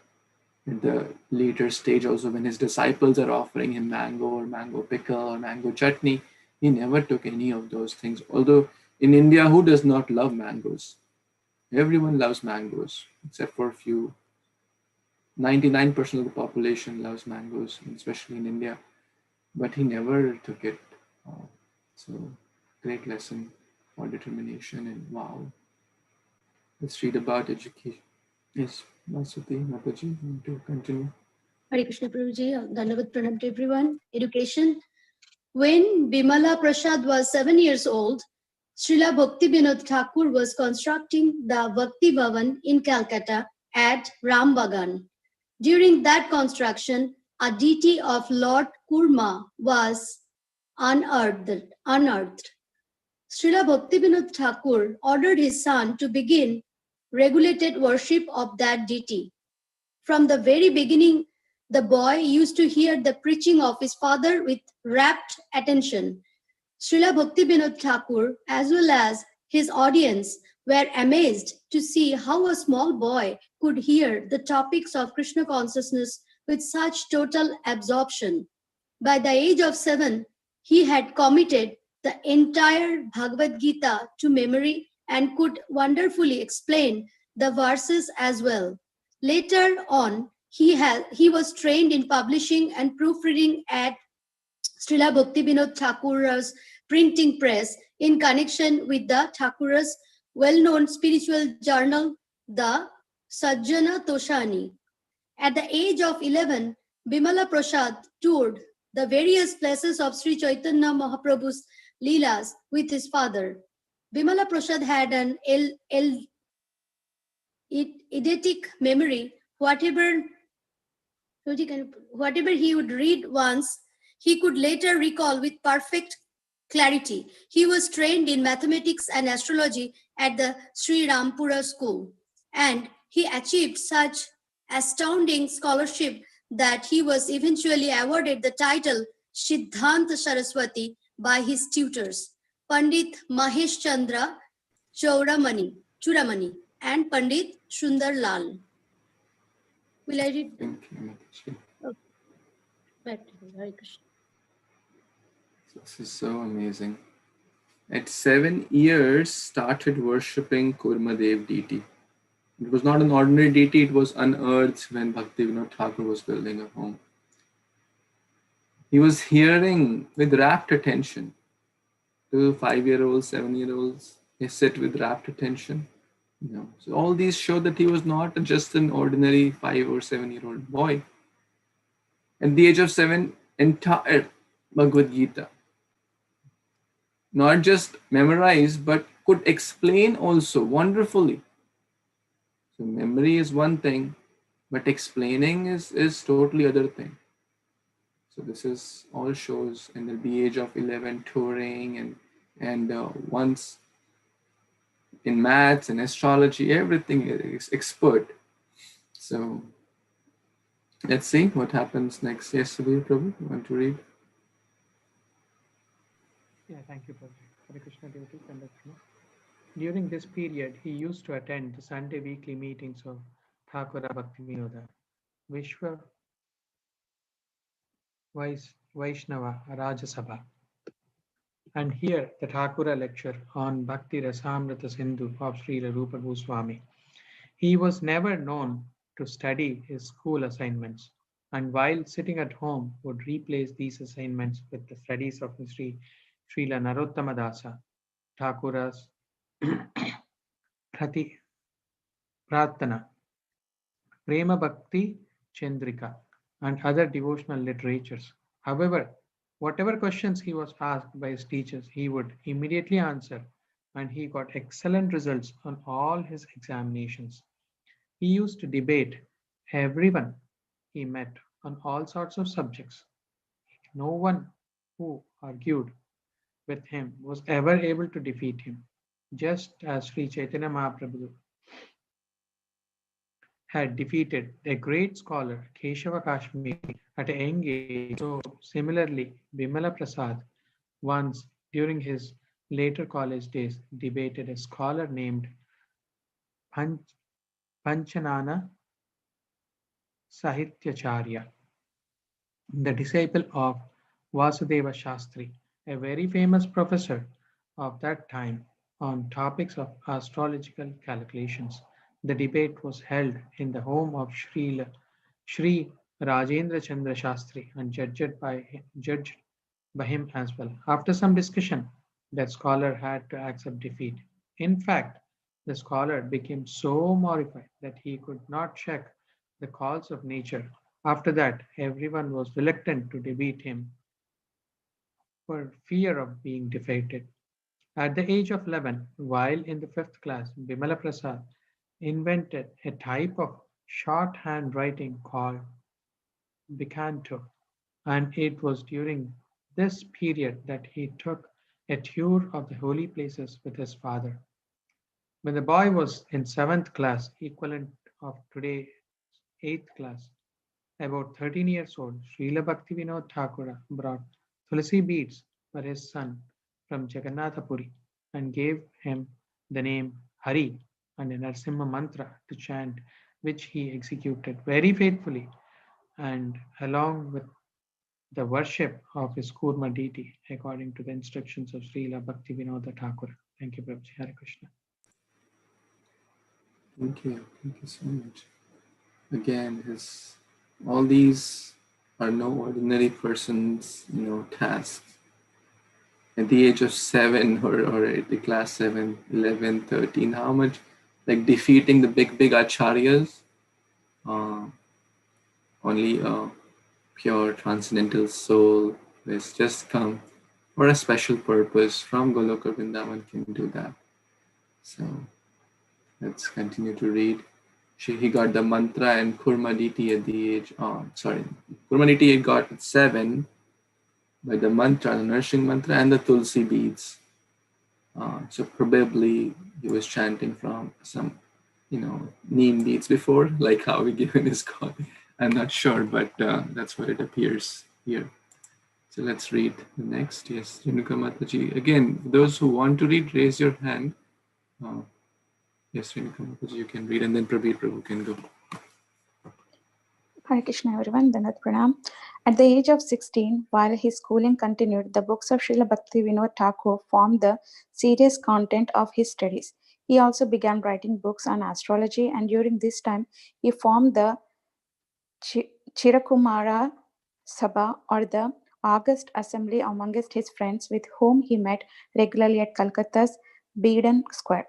At the later stage, also when his disciples are offering him mango or mango pickle or mango chutney, he never took any of those things. Although in India, who does not love mangoes? Everyone loves mangoes except for a few. 99% of the population loves mangoes, especially in India, but he never took it. Uh, so, great lesson for determination and wow. Let's read about education. Yes, Masuti, Mataji, want to continue? Hare Krishna Prabhuji, Dhanavad Pranam to everyone. Education. When Bimala Prasad was 7 years old, Srila Bhakti Vinod Thakur was constructing the Bhakti Bhavan in Calcutta at Rambagan. During that construction, a deity of Lord Kurma was unearthed. Srila Bhakti Vinod Thakur ordered his son to begin regulated worship of that deity. From the very beginning, the boy used to hear the preaching of his father with rapt attention. Srila Bhakti Vinod Thakur, as well as his audience, were amazed to see how a small boy could hear the topics of Krishna consciousness with such total absorption. By the age of 7, he had committed the entire Bhagavad Gita to memory and could wonderfully explain the verses as well. Later on, he was trained in publishing and proofreading at Srila Bhakti Vinod Thakur's printing press in connection with the Thakur's well-known spiritual journal, the Sajjana Toshani. At the age of 11, Bimala Prasad toured the various places of Sri Chaitanya Mahaprabhu's Leelas with his father. Bimala Prasad had an eidetic memory. Whatever he would read once, he could later recall with perfect clarity. He was trained in mathematics and astrology at the Sri Rampura school, and he achieved such astounding scholarship that he was eventually awarded the title Siddhanta Saraswati by his tutors, Pandit Mahesh Chandra Churamani and Pandit Sundar Lal. Will I read? Thank you, Mataji. Okay. Back to you, Hare Krishna. This is so amazing. At 7 years, started worshipping Kurmadev deity. It was not an ordinary deity, it was unearthed when Bhakti Vinod Thakur was building a home. He was hearing with rapt attention. 5-year-olds, 7-year-olds, they sit with rapt attention. So all these show that he was not just an ordinary 5 or 7-year-old boy. At the age of 7, entire Bhagavad Gita. Not just memorized, but could explain also wonderfully. So memory is one thing, but explaining is totally other thing. So this is all shows in the age of 11 touring and once in maths and astrology, everything is expert. So let's see what happens next. Yes, Subir Prabhu, you want to read? Yeah, thank you, Prabhu. Hare Krishna devotees and Lakshmi. During this period, he used to attend the Sunday weekly meetings of Thakura Bhaktivinoda, Vishwa Vaishnava Raja Sabha, and hear the Thakura lecture on Bhakti Rasamrita Sindhu of Srila Rupa Goswami. He was never known to study his school assignments, and while sitting at home would replace these assignments with the studies of Srila Narottama Dasa, Thakura's Prati Pratana, Prema Bhakti Chandrika, and other devotional literatures. However, whatever questions he was asked by his teachers, he would immediately answer, and he got excellent results on all his examinations. He used to debate everyone he met on all sorts of subjects. No one who argued with him was ever able to defeat him, just as Sri Chaitanya Mahaprabhu had defeated a great scholar, Keshava Kashmiri, at a young age. So, similarly, Bimala Prasad once, during his later college days, debated a scholar named Panchanana Sahityacharya, the disciple of Vasudeva Shastri, a very famous professor of that time on topics of astrological calculations. The debate was held in the home of Sri Rajendra Chandra Shastri and judged by him as well. After some discussion, that scholar had to accept defeat. In fact, the scholar became so mortified that he could not check the calls of nature. After that, everyone was reluctant to debate him for fear of being defeated. At the age of 11, while in the fifth class, Bimala Prasad invented a type of shorthand writing called Bicanto, and it was during this period that he took a tour of the holy places with his father. When the boy was in seventh class, equivalent of today's eighth class, about 13 years old, Srila Bhaktivinoda Thakura brought Tulsi beads for his son from Jagannathapuri and gave him the name Hari and a Narsimha mantra to chant, which he executed very faithfully and along with the worship of his Kurma deity according to the instructions of Srila Bhaktivinoda Thakura. Thank you, Prabhuji. Hare Krishna. Thank you. Thank you so much. Again, all these are no ordinary person's, tasks. At the age of 7 or at the class 7, 11, 13, how much, like defeating the big acharyas, only a pure transcendental soul who has just come for a special purpose from Goloka Vrindavan can do that. So let's continue to read. He got the mantra and Kurmaditi at the age, Kurmaditi he got at 7 by the mantra, the nourishing mantra and the Tulsi beads. So probably he was chanting from some, neem beads before, like how we given his call. I'm not sure, but that's what it appears here. So let's read the next. Yes, Renuka Mataji. Again, those who want to read, raise your hand. Yes, Renuka Mataji, you can read, and then Prabir Prabhu can go. Hare Krishna everyone, Dandat Pranam. At the age of 16, while his schooling continued, the books of Srila Bhaktivinoda Thakur formed the serious content of his studies. He also began writing books on astrology, and during this time, he formed the Chirakumara Sabha, or the August Assembly, amongst his friends with whom he met regularly at Calcutta's Beedon Square.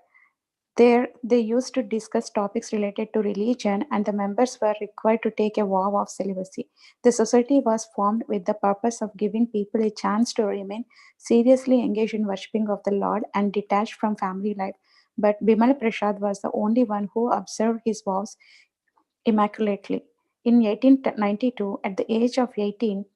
There, they used to discuss topics related to religion, and the members were required to take a vow of celibacy. The society was formed with the purpose of giving people a chance to remain seriously engaged in worshipping of the Lord and detached from family life. But Bimal Prasad was the only one who observed his vows immaculately. In 1892, at the age of 18,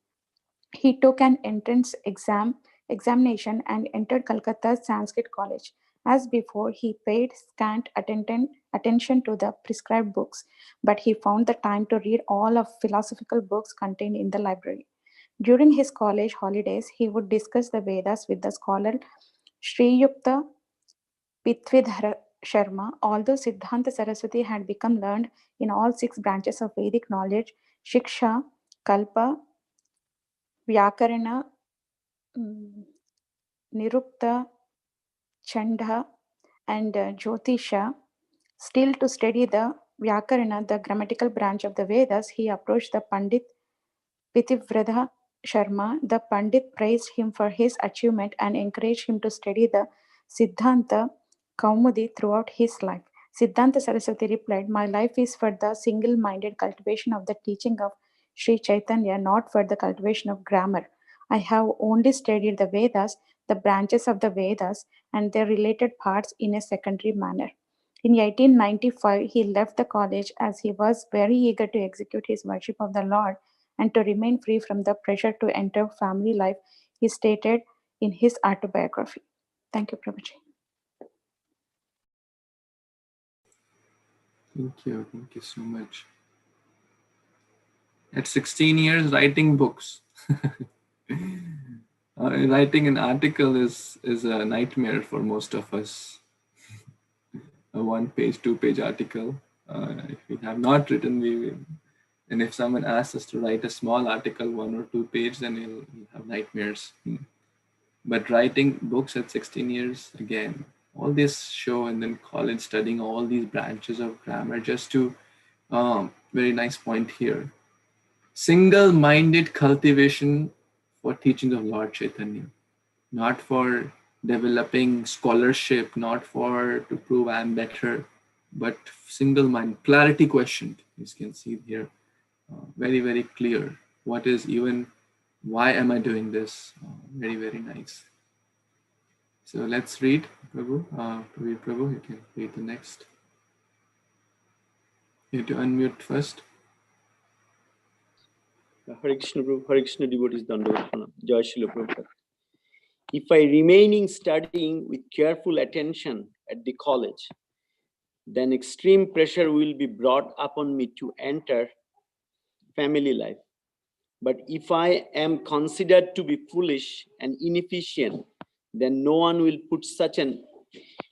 he took an entrance examination and entered Calcutta's Sanskrit College. As before, he paid scant attention to the prescribed books, but he found the time to read all of philosophical books contained in the library. During his college holidays, he would discuss the Vedas with the scholar Sriyukta Prithvidhara Sharma. Although Siddhanta Saraswati had become learned in all 6 branches of Vedic knowledge, Shiksha, Kalpa, Vyakarana, Nirukta, Chanda, and Jyotisha, still to study the Vyakarana, the grammatical branch of the Vedas, he approached the Pandit Prithivratha Sharma. The Pandit praised him for his achievement and encouraged him to study the Siddhanta Kaumudi throughout his life. Siddhanta Saraswati replied, "My life is for the single-minded cultivation of the teaching of Sri Chaitanya, not for the cultivation of grammar. I have only studied the Vedas, the branches of the Vedas, and their related parts in a secondary manner." In 1895, he left the college as he was very eager to execute his worship of the Lord and to remain free from the pressure to enter family life, he stated in his autobiography. Thank you, Prabhuji. Thank you so much. At 16 years, writing books. Writing an article is a nightmare for most of us. A 1-page, 2-page article. If we have not written, and if someone asks us to write a small article, 1 or 2 pages, then we'll have nightmares. But writing books at 16 years, again, all this show, and then college studying all these branches of grammar, just to, very nice point here. Single-minded cultivation for teaching of Lord Chaitanya, not for developing scholarship, not for to prove I'm better, but single mind, clarity questioned. You can see here, very, very clear. What is even, why am I doing this? Very, very nice. So let's read, Prabhu. Prabhu, you can read the next. You have to unmute first. Hare Krishna, Prabhu. Hare Krishna devotees, Dandavat Pranam. Jai Srila Prabhupada. If I remaining studying with careful attention at the college, then extreme pressure will be brought upon me to enter family life. But if I am considered to be foolish and inefficient, then no one will put such an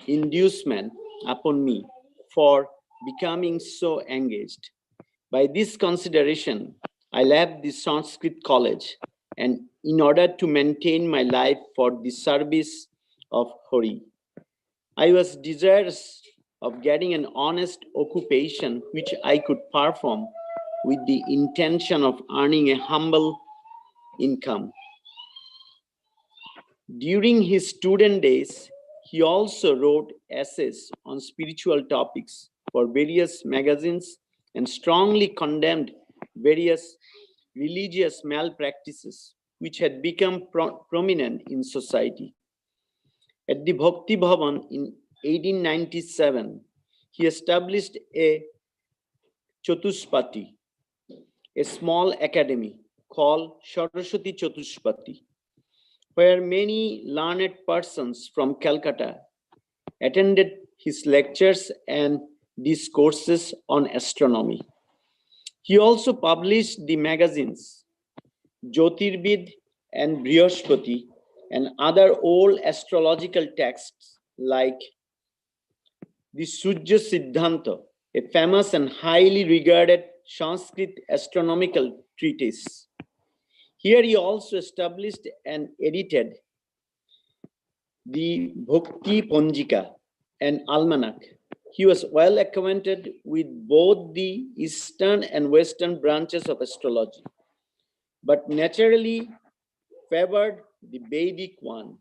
inducement upon me for becoming so engaged. By this consideration, I left the Sanskrit college, and in order to maintain my life for the service of Hari, I was desirous of getting an honest occupation which I could perform with the intention of earning a humble income. During his student days, he also wrote essays on spiritual topics for various magazines and strongly condemned various religious malpractices which had become prominent in society. At the Bhakti Bhavan in 1897, he established a Chatuspati, a small academy called Saraswati Chatuspati, where many learned persons from Calcutta attended his lectures and discourses on astronomy. He also published the magazines Jyotirbid and Brihaspati and other old astrological texts like the Sujya Siddhanta, a famous and highly regarded Sanskrit astronomical treatise. Here he also established and edited the Bhakti Panjika and Almanac. He was well acquainted with both the Eastern and Western branches of astrology, but naturally favored the Vedic one.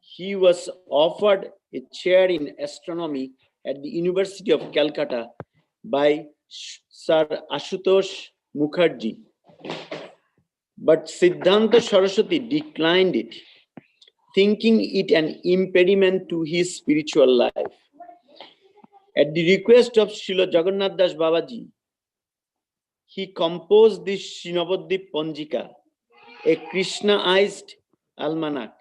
He was offered a chair in astronomy at the University of Calcutta by Sir Ashutosh Mukherjee. But Siddhanta Saraswati declined it, thinking it an impediment to his spiritual life. At the request of Srila Jagannath Das Babaji, he composed the Śrīmad-Bhāgavatam Panjika, a Krishnaized almanac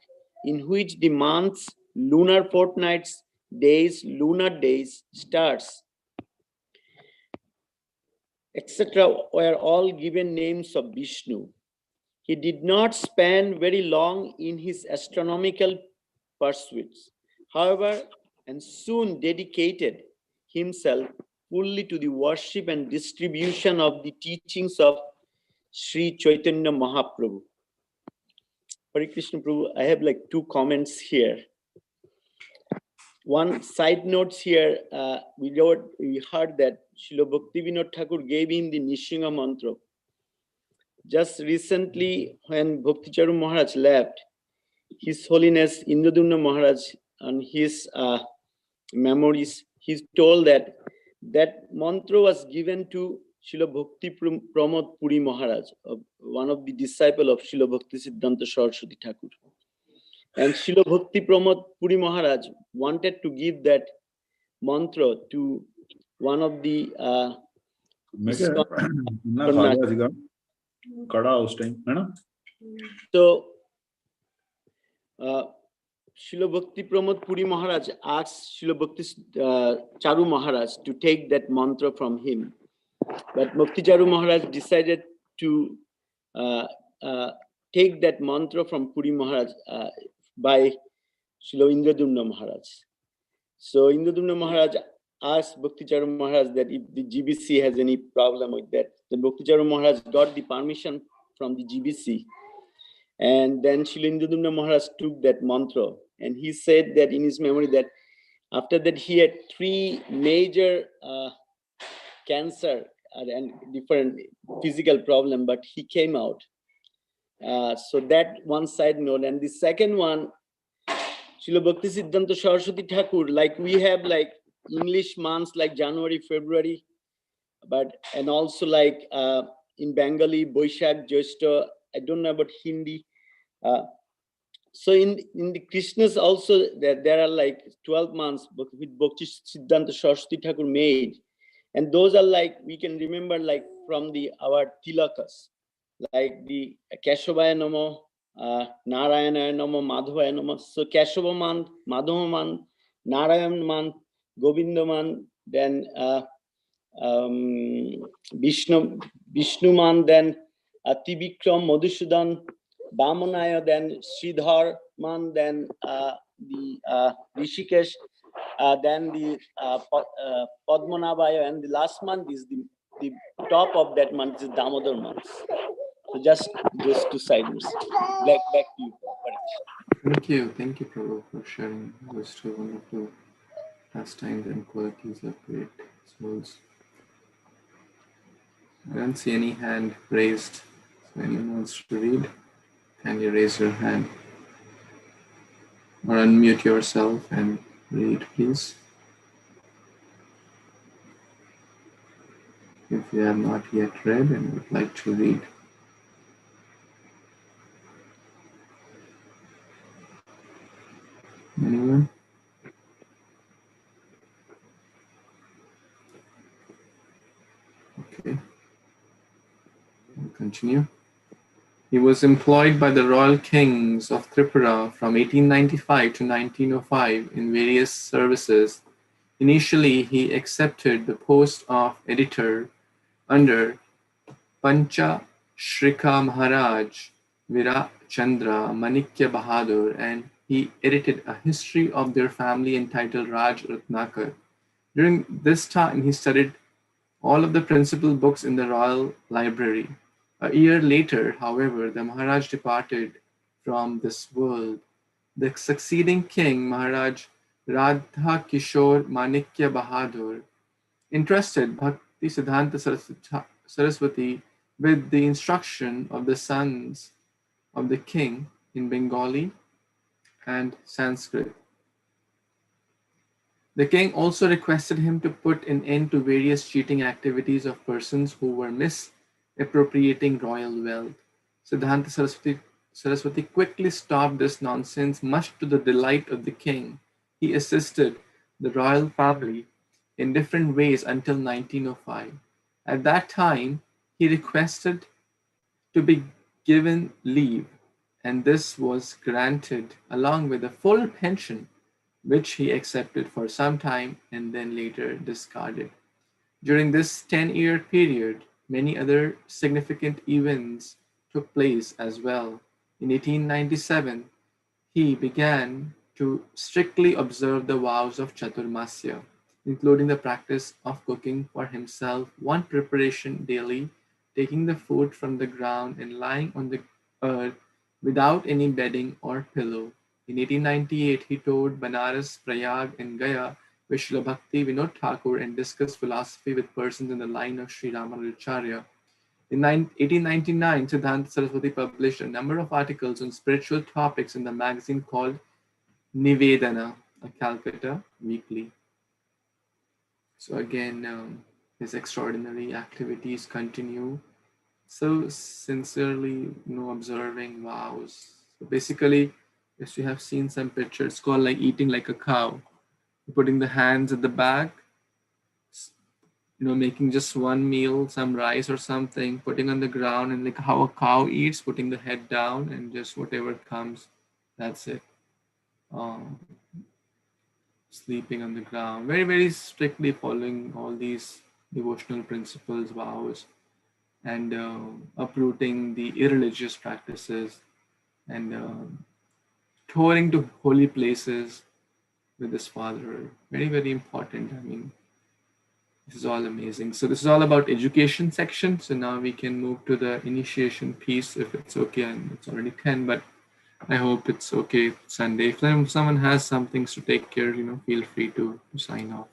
in which the months, lunar fortnights, days, lunar days, stars, etc. were all given names of Vishnu. He did not spend very long in his astronomical pursuits. However, and soon dedicated himself fully to the worship and distribution of the teachings of Sri Chaitanya Mahaprabhu. Hare Krishna Prabhu, I have like two comments here. One side notes here, we heard that Srila Bhaktivinoda Thakur gave him the Nishinga mantra. Just recently, when Bhakticharu Maharaj left, His Holiness Indradumna Maharaj, on his memories, he told that that mantra was given to Srila Bhakti Pramod Puri Maharaj, one of the disciples of Srila Bhakti Siddhanta Saraswati Thakur. And Srila Bhakti Pramod Puri Maharaj wanted to give that mantra to one of the so Srila Bhakti Pramod Puri Maharaj asked Srila Bhakti Charu Maharaj to take that mantra from him. But Bhakti Charu Maharaj decided to take that mantra from Puri Maharaj by Srila Indradumna Maharaj. So Indradumna Maharaj asked Bhakti Charu Maharaj that if the GBC has any problem with that. Then Bhakti Charu Maharaj got the permission from the GBC. And then Srila Indradumna Maharaj took that mantra. And he said that in his memory that after that he had 3 major cancer and different physical problem, but he came out. So that one side note. And the second one, Srila Bhakti Siddhanta Saraswati Thakur, like we have like English months like January, February, but and also like in Bengali, Boishak, Jyeshta, I don't know about Hindi. So in the Krishnas also there are like 12 months with Bhakti Siddhanta Saraswati Thakur made. And those are like, we can remember like from our tilakas, like the Keshavaya Namo, Narayana Namo, Madhavaya Namo. So Keshava month, Madhava month, Narayan month, Govinda month, then Vishnu month, then Tibikram, Madhusudan, Bamanaya, then Sridhar month, then the Rishikesh, then the Padmanabhaya, and the last month is the top of that month is Damodar month. So just those two sides. Back to you. Thank you, Prabhu, for sharing those two wonderful pastimes and qualities of great souls. I don't see any hand raised. So anyone wants to read? Kindly raise your hand or unmute yourself and read, please. If you have not yet read and would like to read. Anyone? Okay. We'll continue. He was employed by the royal kings of Tripura from 1895 to 1905 in various services. Initially, he accepted the post of editor under Pancha Shrika Maharaj Virachandra Manikya Bahadur, and he edited a history of their family entitled Raj Ratnakar. During this time, he studied all of the principal books in the royal library. A year later, however, the Maharaj departed from this world. The succeeding king, Maharaj Radha Kishore Manikya Bahadur, entrusted Bhakti Siddhanta Saraswati with the instruction of the sons of the king in Bengali and Sanskrit. The king also requested him to put an end to various cheating activities of persons who were misappropriating royal wealth. Siddhanta Saraswati quickly stopped this nonsense, much to the delight of the king. He assisted the royal family in different ways until 1905. At that time, he requested to be given leave, and this was granted along with a full pension, which he accepted for some time and then later discarded. During this 10-year period, many other significant events took place as well. In 1897, he began to strictly observe the vows of Chaturmasya, including the practice of cooking for himself one preparation daily, taking the food from the ground and lying on the earth without any bedding or pillow. In 1898, he toured Banaras, Prayag, and Gaya with Srila Bhakti Vinod Thakur and discussed philosophy with persons in the line of Sri Ramanujacharya. In 1899, Siddhanta Saraswati published a number of articles on spiritual topics in the magazine called Nivedana, a Calcutta weekly. So again, his extraordinary activities continue. So sincerely, observing vows. So basically, as you have seen some pictures, it's called like eating like a cow. Putting the hands at the back, making just one meal, some rice or something, putting on the ground, and like how a cow eats, putting the head down and just whatever comes, that's it. Sleeping on the ground, very, very strictly following all these devotional principles, vows, and uprooting the irreligious practices and touring to holy places with his father. Very, very important. I mean, this is all amazing. So this is all about education section. So now we can move to the initiation piece if it's okay. And it's already 10, but I hope it's okay Sunday. If someone has some things to take care, feel free to sign off.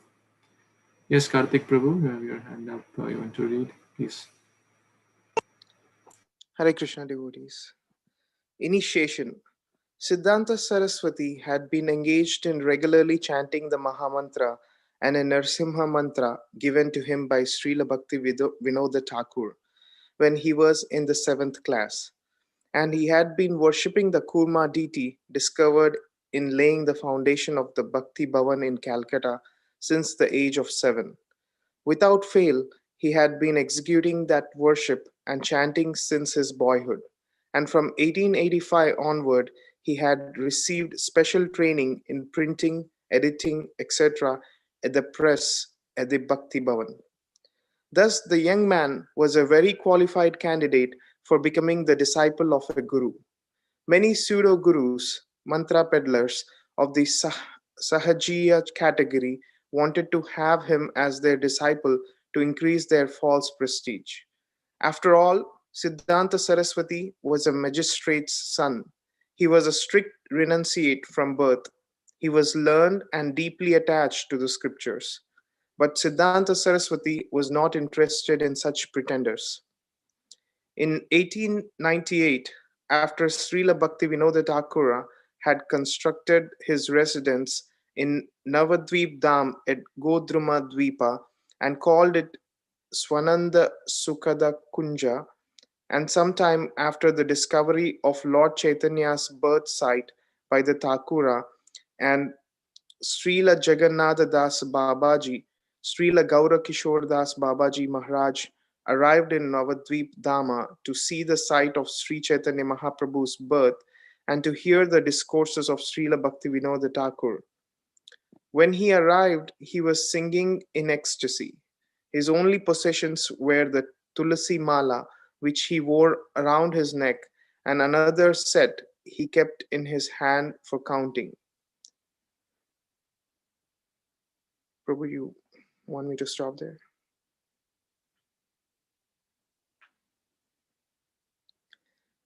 Yes, Karthik Prabhu, you have your hand up. You want to read, please? Hare Krishna devotees. Initiation. Siddhanta Saraswati had been engaged in regularly chanting the Mahamantra and a Narsimha mantra given to him by Srila Bhakti Vinoda Thakur when he was in the 7th class. And he had been worshipping the Kurma deity discovered in laying the foundation of the Bhakti Bhavan in Calcutta since the age of 7. Without fail, he had been executing that worship and chanting since his boyhood. And from 1885 onward, he had received special training in printing, editing, etc. at the press at the Bhakti Bhavan. Thus, the young man was a very qualified candidate for becoming the disciple of a guru. Many pseudo-gurus, mantra peddlers of the Sahajiya category wanted to have him as their disciple to increase their false prestige. After all, Siddhanta Saraswati was a magistrate's son. He was a strict renunciate from birth. He was learned and deeply attached to the scriptures. But Siddhanta Saraswati was not interested in such pretenders. In 1898, after Srila Bhakti Vinoda Thakura had constructed his residence in Navadvip Dham at Godruma Dvipa and called it Swananda Sukhada Kunja, and sometime after the discovery of Lord Chaitanya's birth site by the Thakura and Srila Jagannatha Das Babaji, Srila Gaura Kishore Das Babaji Maharaj arrived in Navadvip Dhama to see the site of Sri Chaitanya Mahaprabhu's birth and to hear the discourses of Srila Bhakti Vinoda Thakur. When he arrived, he was singing in ecstasy. His only possessions were the Tulasi Mala, which he wore around his neck, and another set he kept in his hand for counting. Prabhu, you want me to stop there?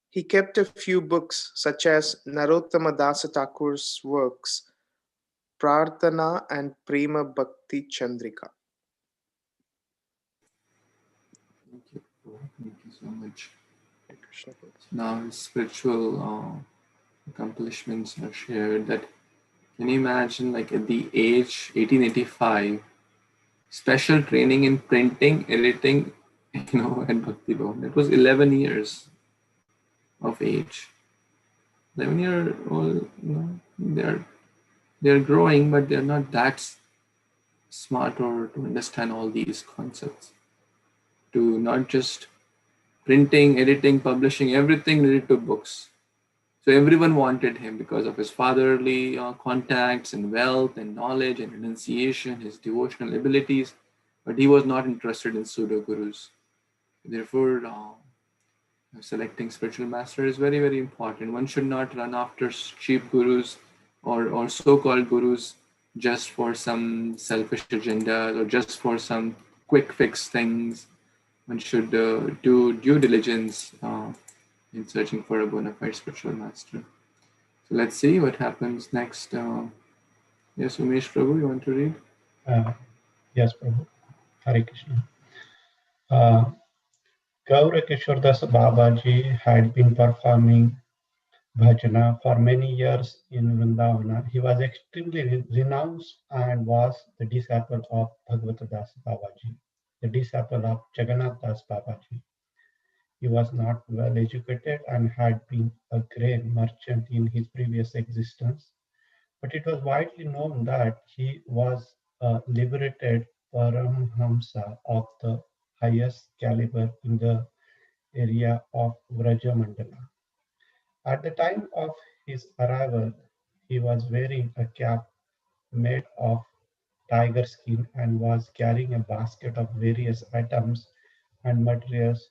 He kept a few books such as Narottama Dasa Thakur's works, Prarthana and Prema Bhakti Chandrika. Thank you so much. Now spiritual accomplishments are shared. That can you imagine, like at the age 1885, special training in printing, editing, at Bhakti Bhavan. It was 11 years of age. 11-year-old, they're growing, but they're not that smart or to understand all these concepts. To not just printing, editing, publishing, everything related to books. So everyone wanted him because of his fatherly contacts and wealth and knowledge and renunciation, his devotional abilities, but he was not interested in pseudo-gurus. Therefore, selecting spiritual master is very, very important. One should not run after cheap gurus or so-called gurus just for some selfish agendas or just for some quick fix things. One should do due diligence in searching for a bona fide spiritual master. So let's see what happens next. Yes, Umesh Prabhu, you want to read? Yes, Prabhu. Hare Krishna. Gaura Kishordas Babaji had been performing bhajana for many years in Vrindavana. He was extremely renowned and was the disciple of Bhagavata Das Babaji, the disciple of Jagannath Das Babaji. He was not well educated and had been a grain merchant in his previous existence, but it was widely known that he was a liberated Paramhamsa of the highest caliber in the area of Vrajamandala. At the time of his arrival, he was wearing a cap made of tiger skin and was carrying a basket of various items and materials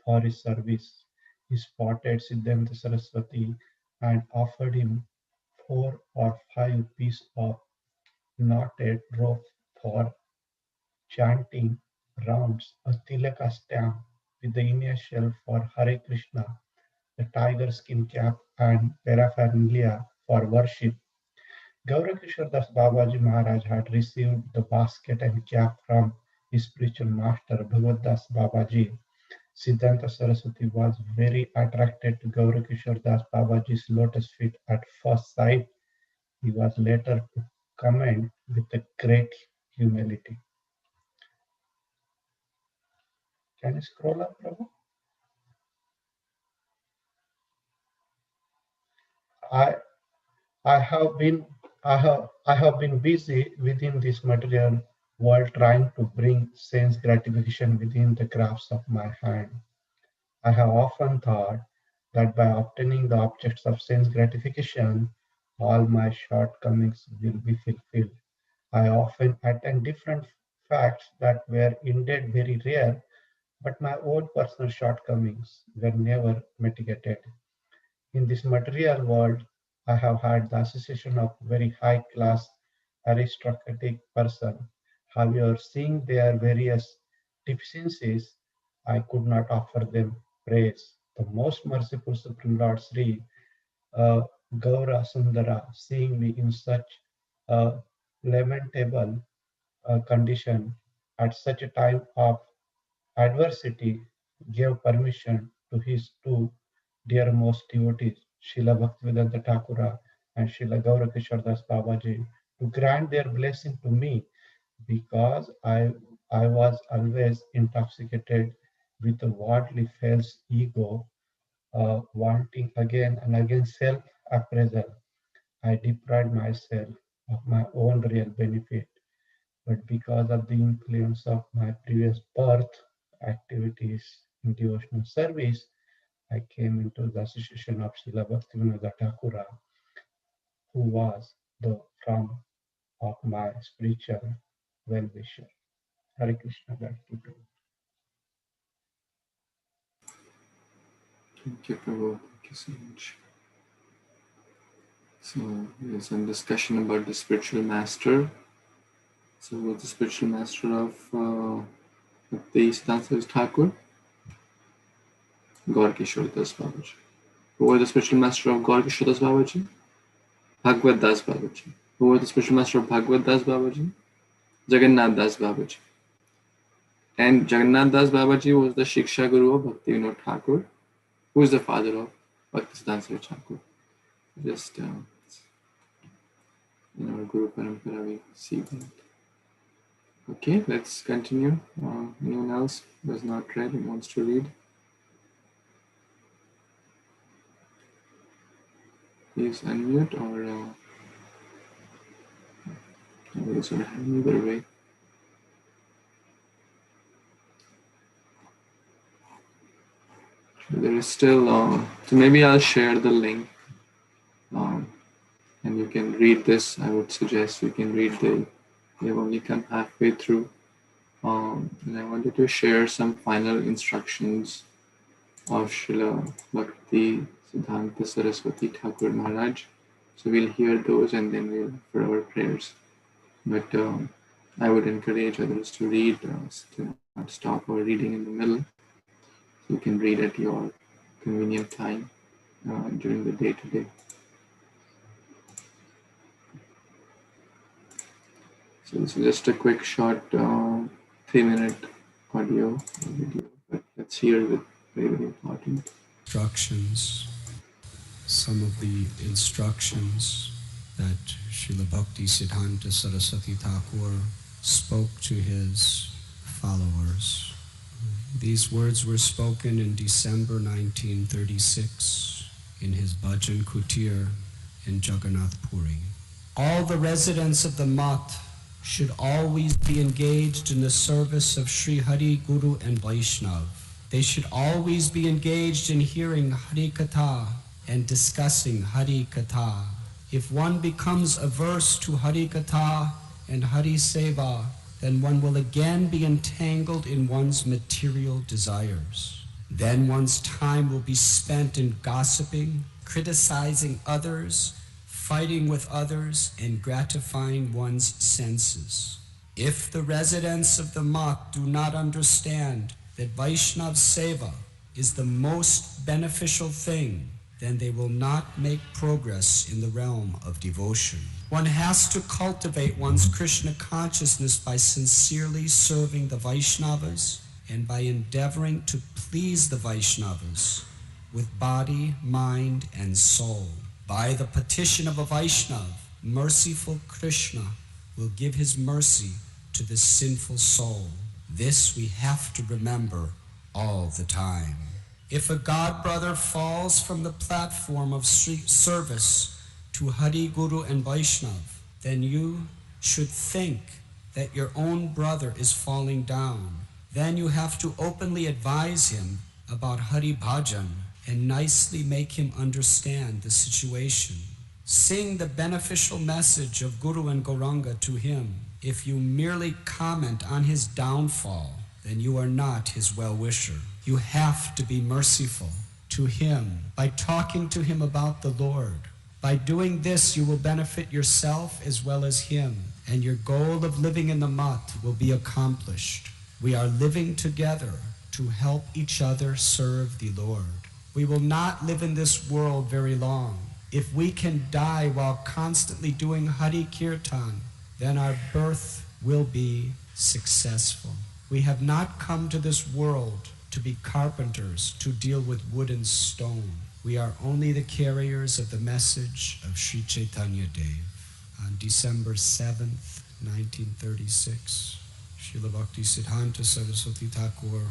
for his service. He spotted Siddhanta Saraswati and offered him 4 or 5 pieces of knotted rope for chanting rounds, a tilaka stamp with the initial for Hare Krishna, the tiger skin cap, and paraphernalia for worship. Gaurakishore Das Babaji Maharaj had received the basket and cap from his spiritual master Bhagavad Das Babaji. Siddhanta Saraswati was very attracted to Gaurakishore Das Babaji's lotus feet at first sight. He was later to comment with a great humility. Can you scroll up, Prabhu? I have been busy within this material world trying to bring sense gratification within the grasp of my hand. I have often thought that by obtaining the objects of sense gratification, all my shortcomings will be fulfilled. I often attend different facts that were indeed very rare, but my own personal shortcomings were never mitigated. In this material world, I have had the association of very high class aristocratic person. However, seeing their various deficiencies, I could not offer them praise. The most merciful Supreme Lord Sri Gaura Sundara, seeing me in such a lamentable condition at such a time of adversity, gave permission to his two dearmost devotees, Srila Bhaktivedanta Thakura and Srila Gaurakishore Das Babaji, to grant their blessing to me because I was always intoxicated with a worldly false ego, wanting again and again self-appraisal. I deprived myself of my own real benefit, but because of the influence of my previous birth activities in devotional service, I came into the association of Srila Bhaktivinoda Thakura, who was the friend of my spiritual well-wisher. Hare Krishna, back to you. Thank you, Prabhu. Thank you so much. So there's some discussion about the spiritual master. So what's the spiritual master of Bhakti Siddhanta Thakur? Gaur Kishore Das Babaji. Who was the spiritual master of Gaur Kishore Das Babaji? Bhagavad Das Babaji. Who was the spiritual master of Bhagavad Das Babaji? Jagannath Das Babaji. And Jagannath Das Babaji was the Shiksha Guru of Bhakti Vinod Thakur, who is the father of Bhakti Siddhanta Thakur. Just in our Guru Parampara we see that. Okay, let's continue. Anyone else who has not read and wants to read? Please unmute or raise your hand either way. There is still, so maybe I'll share the link and you can read this. I would suggest you can read you have only come halfway through. And I wanted to share some final instructions of Srila Bhakti Siddhanta Saraswati Thakur Maharaj. So we'll hear those and then we'll for our prayers. But I would encourage others to read, to not stop or reading in the middle. So you can read at your convenient time during the day today. So this is just a quick short 3-minute audio or video, but let's hear it. Very, very important. Instructions. Some of the instructions that Srila Bhakti Siddhanta Saraswati Thakur spoke to his followers. These words were spoken in December 1936 in his Bhajan Kutir in Jagannath Puri. All the residents of the Math should always be engaged in the service of Sri Hari, Guru and Vaishnav. They should always be engaged in hearing Hari Katha and discussing Hari Katha. If one becomes averse to Hari Katha and Hari Seva, then one will again be entangled in one's material desires. Then one's time will be spent in gossiping, criticizing others, fighting with others, and gratifying one's senses. If the residents of the Math do not understand that Vaishnav Seva is the most beneficial thing, then they will not make progress in the realm of devotion. One has to cultivate one's Krishna consciousness by sincerely serving the Vaishnavas and by endeavoring to please the Vaishnavas with body, mind, and soul. By the petition of a Vaishnav, merciful Kṛṣṇa will give his mercy to the sinful soul. This we have to remember all the time. If a god brother falls from the platform of service to Hari, Guru and Vaishnav, then you should think that your own brother is falling down. Then you have to openly advise him about Hari Bhajan and nicely make him understand the situation. Sing the beneficial message of Guru and Gauranga to him. If you merely comment on his downfall, then you are not his well-wisher. You have to be merciful to him by talking to him about the Lord. By doing this, you will benefit yourself as well as him, and your goal of living in the Math will be accomplished. We are living together to help each other serve the Lord. We will not live in this world very long. If we can die while constantly doing Hari Kirtan, then our birth will be successful. We have not come to this world to be carpenters, to deal with wood and stone. We are only the carriers of the message of Sri Chaitanya Dev. On December 7th, 1936, Srila Bhakti Siddhanta Saraswati Thakur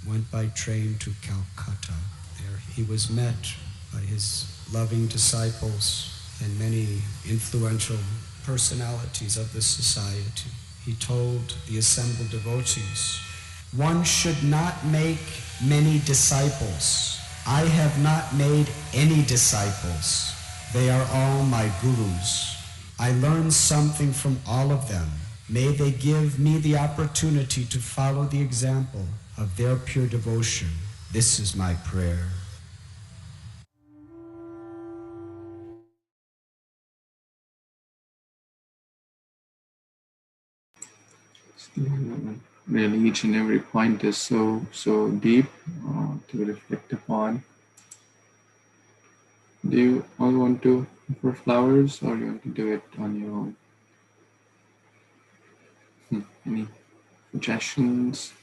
went by train to Calcutta. There he was met by his loving disciples and many influential personalities of the society. He told the assembled devotees, "One should not make many disciples. I have not made any disciples. They are all my gurus. I learned something from all of them. May they give me the opportunity to follow the example of their pure devotion. This is my prayer." Really, each and every point is so deep to reflect upon. Do you all want to offer flowers, or you want to do it on your own? Any suggestions?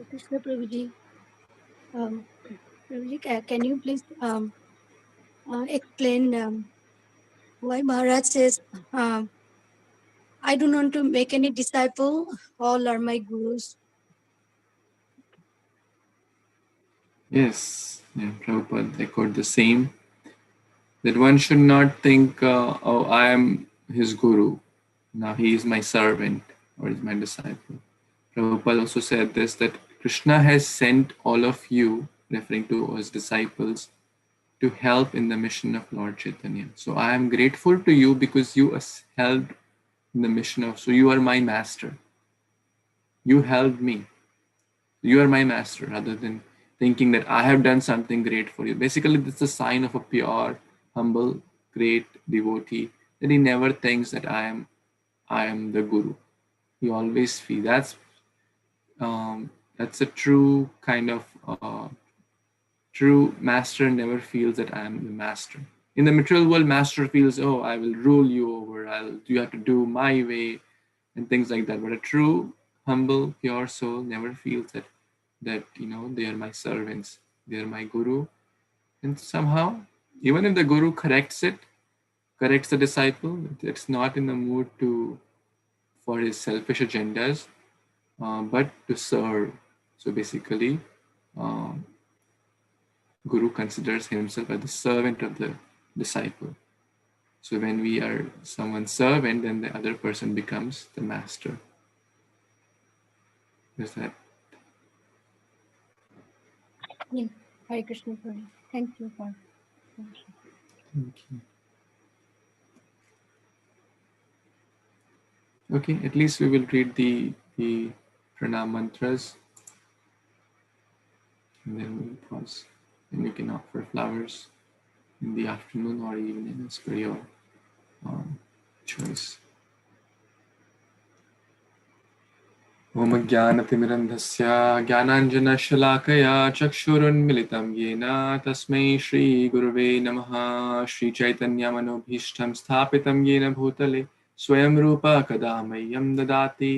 Krishna Prabhuji, Prabhuji, can you please explain why Maharaj says, I do not want to make any disciple, all are my gurus? Yes, Prabhupada echoed the same, that one should not think, oh, I am his guru, now he is my servant or is my disciple. Prabhupada also said this, that Krishna has sent all of you, referring to his disciples, to help in the mission of Lord Chaitanya. So I am grateful to you because you helped in the mission of, so you are my master. You helped me. You are my master, rather than thinking that I have done something great for you. Basically, this is a sign of a pure, humble, great devotee, that he never thinks that I am the guru. He always feels that's a true kind of true master never feels that I am the master. In the material world, master feels, oh, I will rule you over. You have to do my way, and things like that. But a true, humble, pure soul never feels that they are my servants, they are my guru. And somehow, even if the guru corrects the disciple, it's not in the mood for his selfish agendas, but to serve. So basically, guru considers himself as the servant of the disciple. So when we are someone's servant, then the other person becomes the master. Is that? Yeah. Hare Krishna. Puri. Thank you for. Thank you. Okay, at least we will read the pranam mantras, and then we'll pause. And you can offer flowers in the afternoon or evening as per your choice. ॐ ज्ञानतिमिरन्धस्य ज्ञानाञ्जनशलाकया चक्षुरुन्मिलितं येन तस्मै श्रीगुरुवे नमः। श्रीचैतन्यमनोभीष्टं स्थापितं येन भूतले स्वयं रूप कदा मह्यं ददाति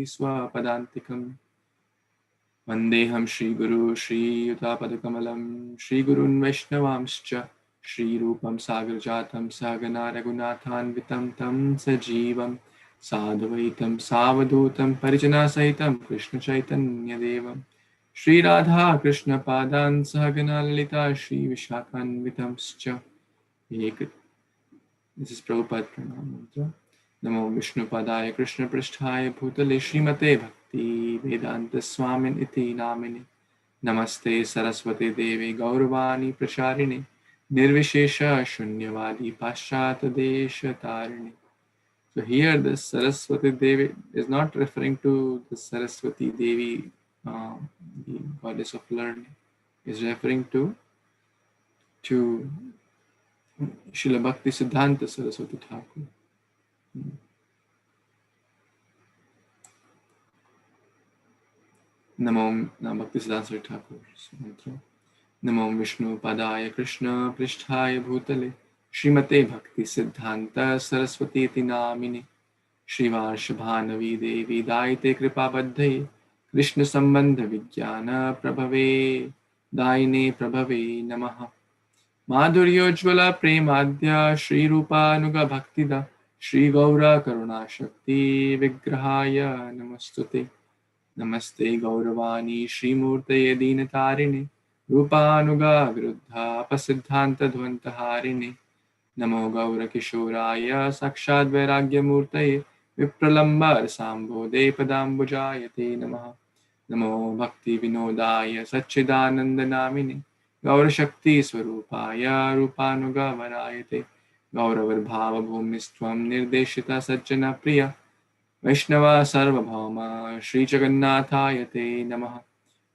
स्वपदान्तिकम्। वन्देऽहं श्रीगुरु श्रीयुतापदकमलं श्रीगुरून् वैष्णवांश्च श्रीरूपं सागरजातं सहगना रघुनाथान्वितं तं सजीवं साद्वैतं सावधूतं परिजनसहितं कृष्णचैतन्यदेवं Shri Radha कृष्णपादान् सहगना Lalita श्रीविशाखान्वितंश्च This is Prabhupada Pranam Mantra. Namo Vishnupadaya Krishna Pristhaya Bhutale Srimate Bhakti Vedanta Swamin Iti Namine Namaste Saraswati Devi Gauravani Prasharine Nirvishesha Shunyavadi Paschata Desha Tarini. So here the Saraswati Devi is not referring to the Saraswati Devi, the goddess of learning. Is referring to Srila Bhakti Siddhanta Saraswati Thakur. Namo Bhakti Siddhanta Saraswati Thakur's mantra. Namo Vishnu Padaya Krishna Pristhaya Bhutale Srimate Bhakti Siddhanta Saraswati Iti Namine Shrivarshabhanavi Devi Daite Kripa Baddhaye Krishna Sambandha Vijnana Prabhave Daine Prabhave Namaha Madhuryojvala Premadhya Shri Rupa Anuga Bhaktida Shri Gaura Karuna Shakti Vigrahaya Namastute Namaste Gauravani Srimurtaye Deenatarini Rupanuga Viruddha Pasiddhanta Dvantaharini Namo Gaura Kishoraya Sakshad Vairagya Murtaye Vipralambar Sambodhe Padambujayate Namaha Namo Bhakti Vinodaya Satchidananda Namini Gaura Shakti Swarupaya Rupanuga Varayate Gauravar Bhumistvam Nirdeshita Sajjana Priya Vaishnava Sarvabhauma Shri Jagannathaaya Te Namaha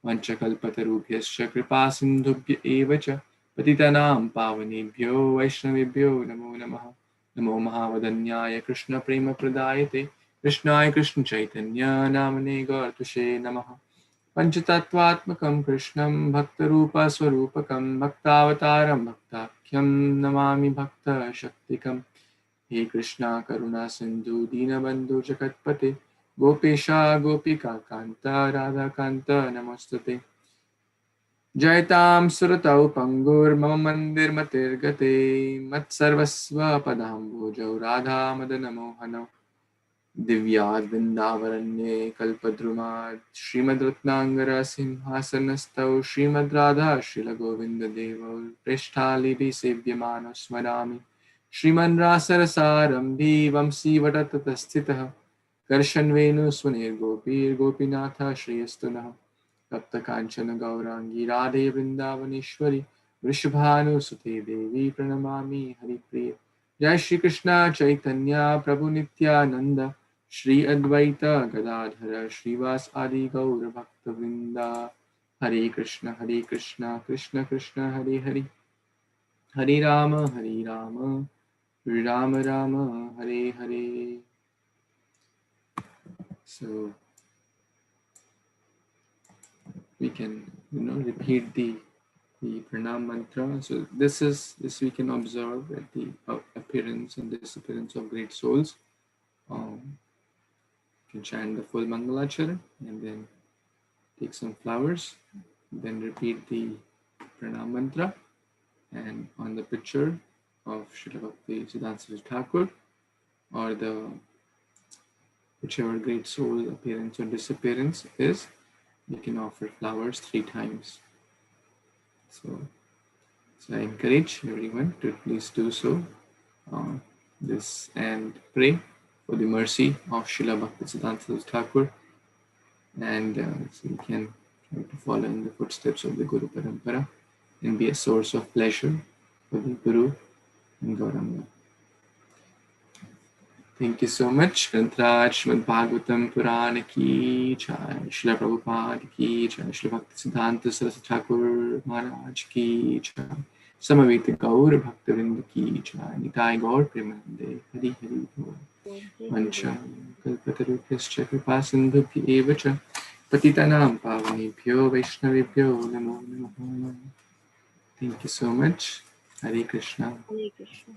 Vanchakalpatarubhyascha Kripa Sindhubhya Evacha Patitanam Pavanebhyo Vaishnavibhyo Namo Namaha Namo Mahavadanyaya Krishna Prema Pradayate Krishnaya Krishna Chaitanya Namane Gaurtushe Namaha Panchatattvatmakam Krishnam Bhaktarupa Swarupakam Bhaktavataram Bhaktakyam Namami Bhakta Shaktikam He Krishna Karuna Sindhu Dinabandhu Jagatpate Gopesha Gopika Kanta Radha Kanta Namostate Jaitam Suratau Pangur Mama Mandir Matirgate Mat Sarvasva Padambujau Radha Madana Mohana Divyad Vindavaranye Kalpadrumad Srimad Ratnangara Simhasanastau Srimad Radha Srila Govinda Deval Prishtali Sevyamano Smarami Shriman Rasarasarambi Vamsi Vatatatastitah Karshanvenu Swanir Gopir Gopinatha Shriyastunah Tapta Kanchana Gaurangi Radhe Vrindavaneshwari Vrishabhanu Sute Devi Pranamami Haripriya Jai Shri Krishna Chaitanya Prabhu Nityananda Shri Advaita Gadadhara Shrivas Adi Gaura Bhakta Vrinda. Hare Krishna, Krishna Krishna, Hare Hare. Hare Rama, Rama Rama, Hare Hare. So we can, repeat the pranam mantra. So this we can observe at the appearance and disappearance of great souls. You can chant the full Mangalacharan and then take some flowers, then repeat the pranam mantra, and on the picture of Srila Bhakti Siddhanta Saraswati Thakur, or whichever great soul appearance or disappearance is, you can offer flowers 3 times. So I encourage everyone to please do so. This and pray for the mercy of Srila Bhakti Siddhanta Saraswati Thakur, and so we can try to follow in the footsteps of the Guru Parampara and be a source of pleasure for the Guru and Gauranga. Thank you so much. Grantraj Śrīmad-Bhāgavatam Purana ki jai, Srila Prabhupada ki jai, Srila Bhakti Siddhanta Saraswati Thakur Maharaj ki jai, Samaveta Gaur Bhaktivinoda ki jai, Nitai Gaur Premanande, Hari Hari Bol. Vancha Kalpatarubhyascha Kripasindhubhya eva cha Patitanam Pavanebhyo Vaishnavebhyo Namo Namaha. Thank you so much. Hare Krishna. Hare Krishna.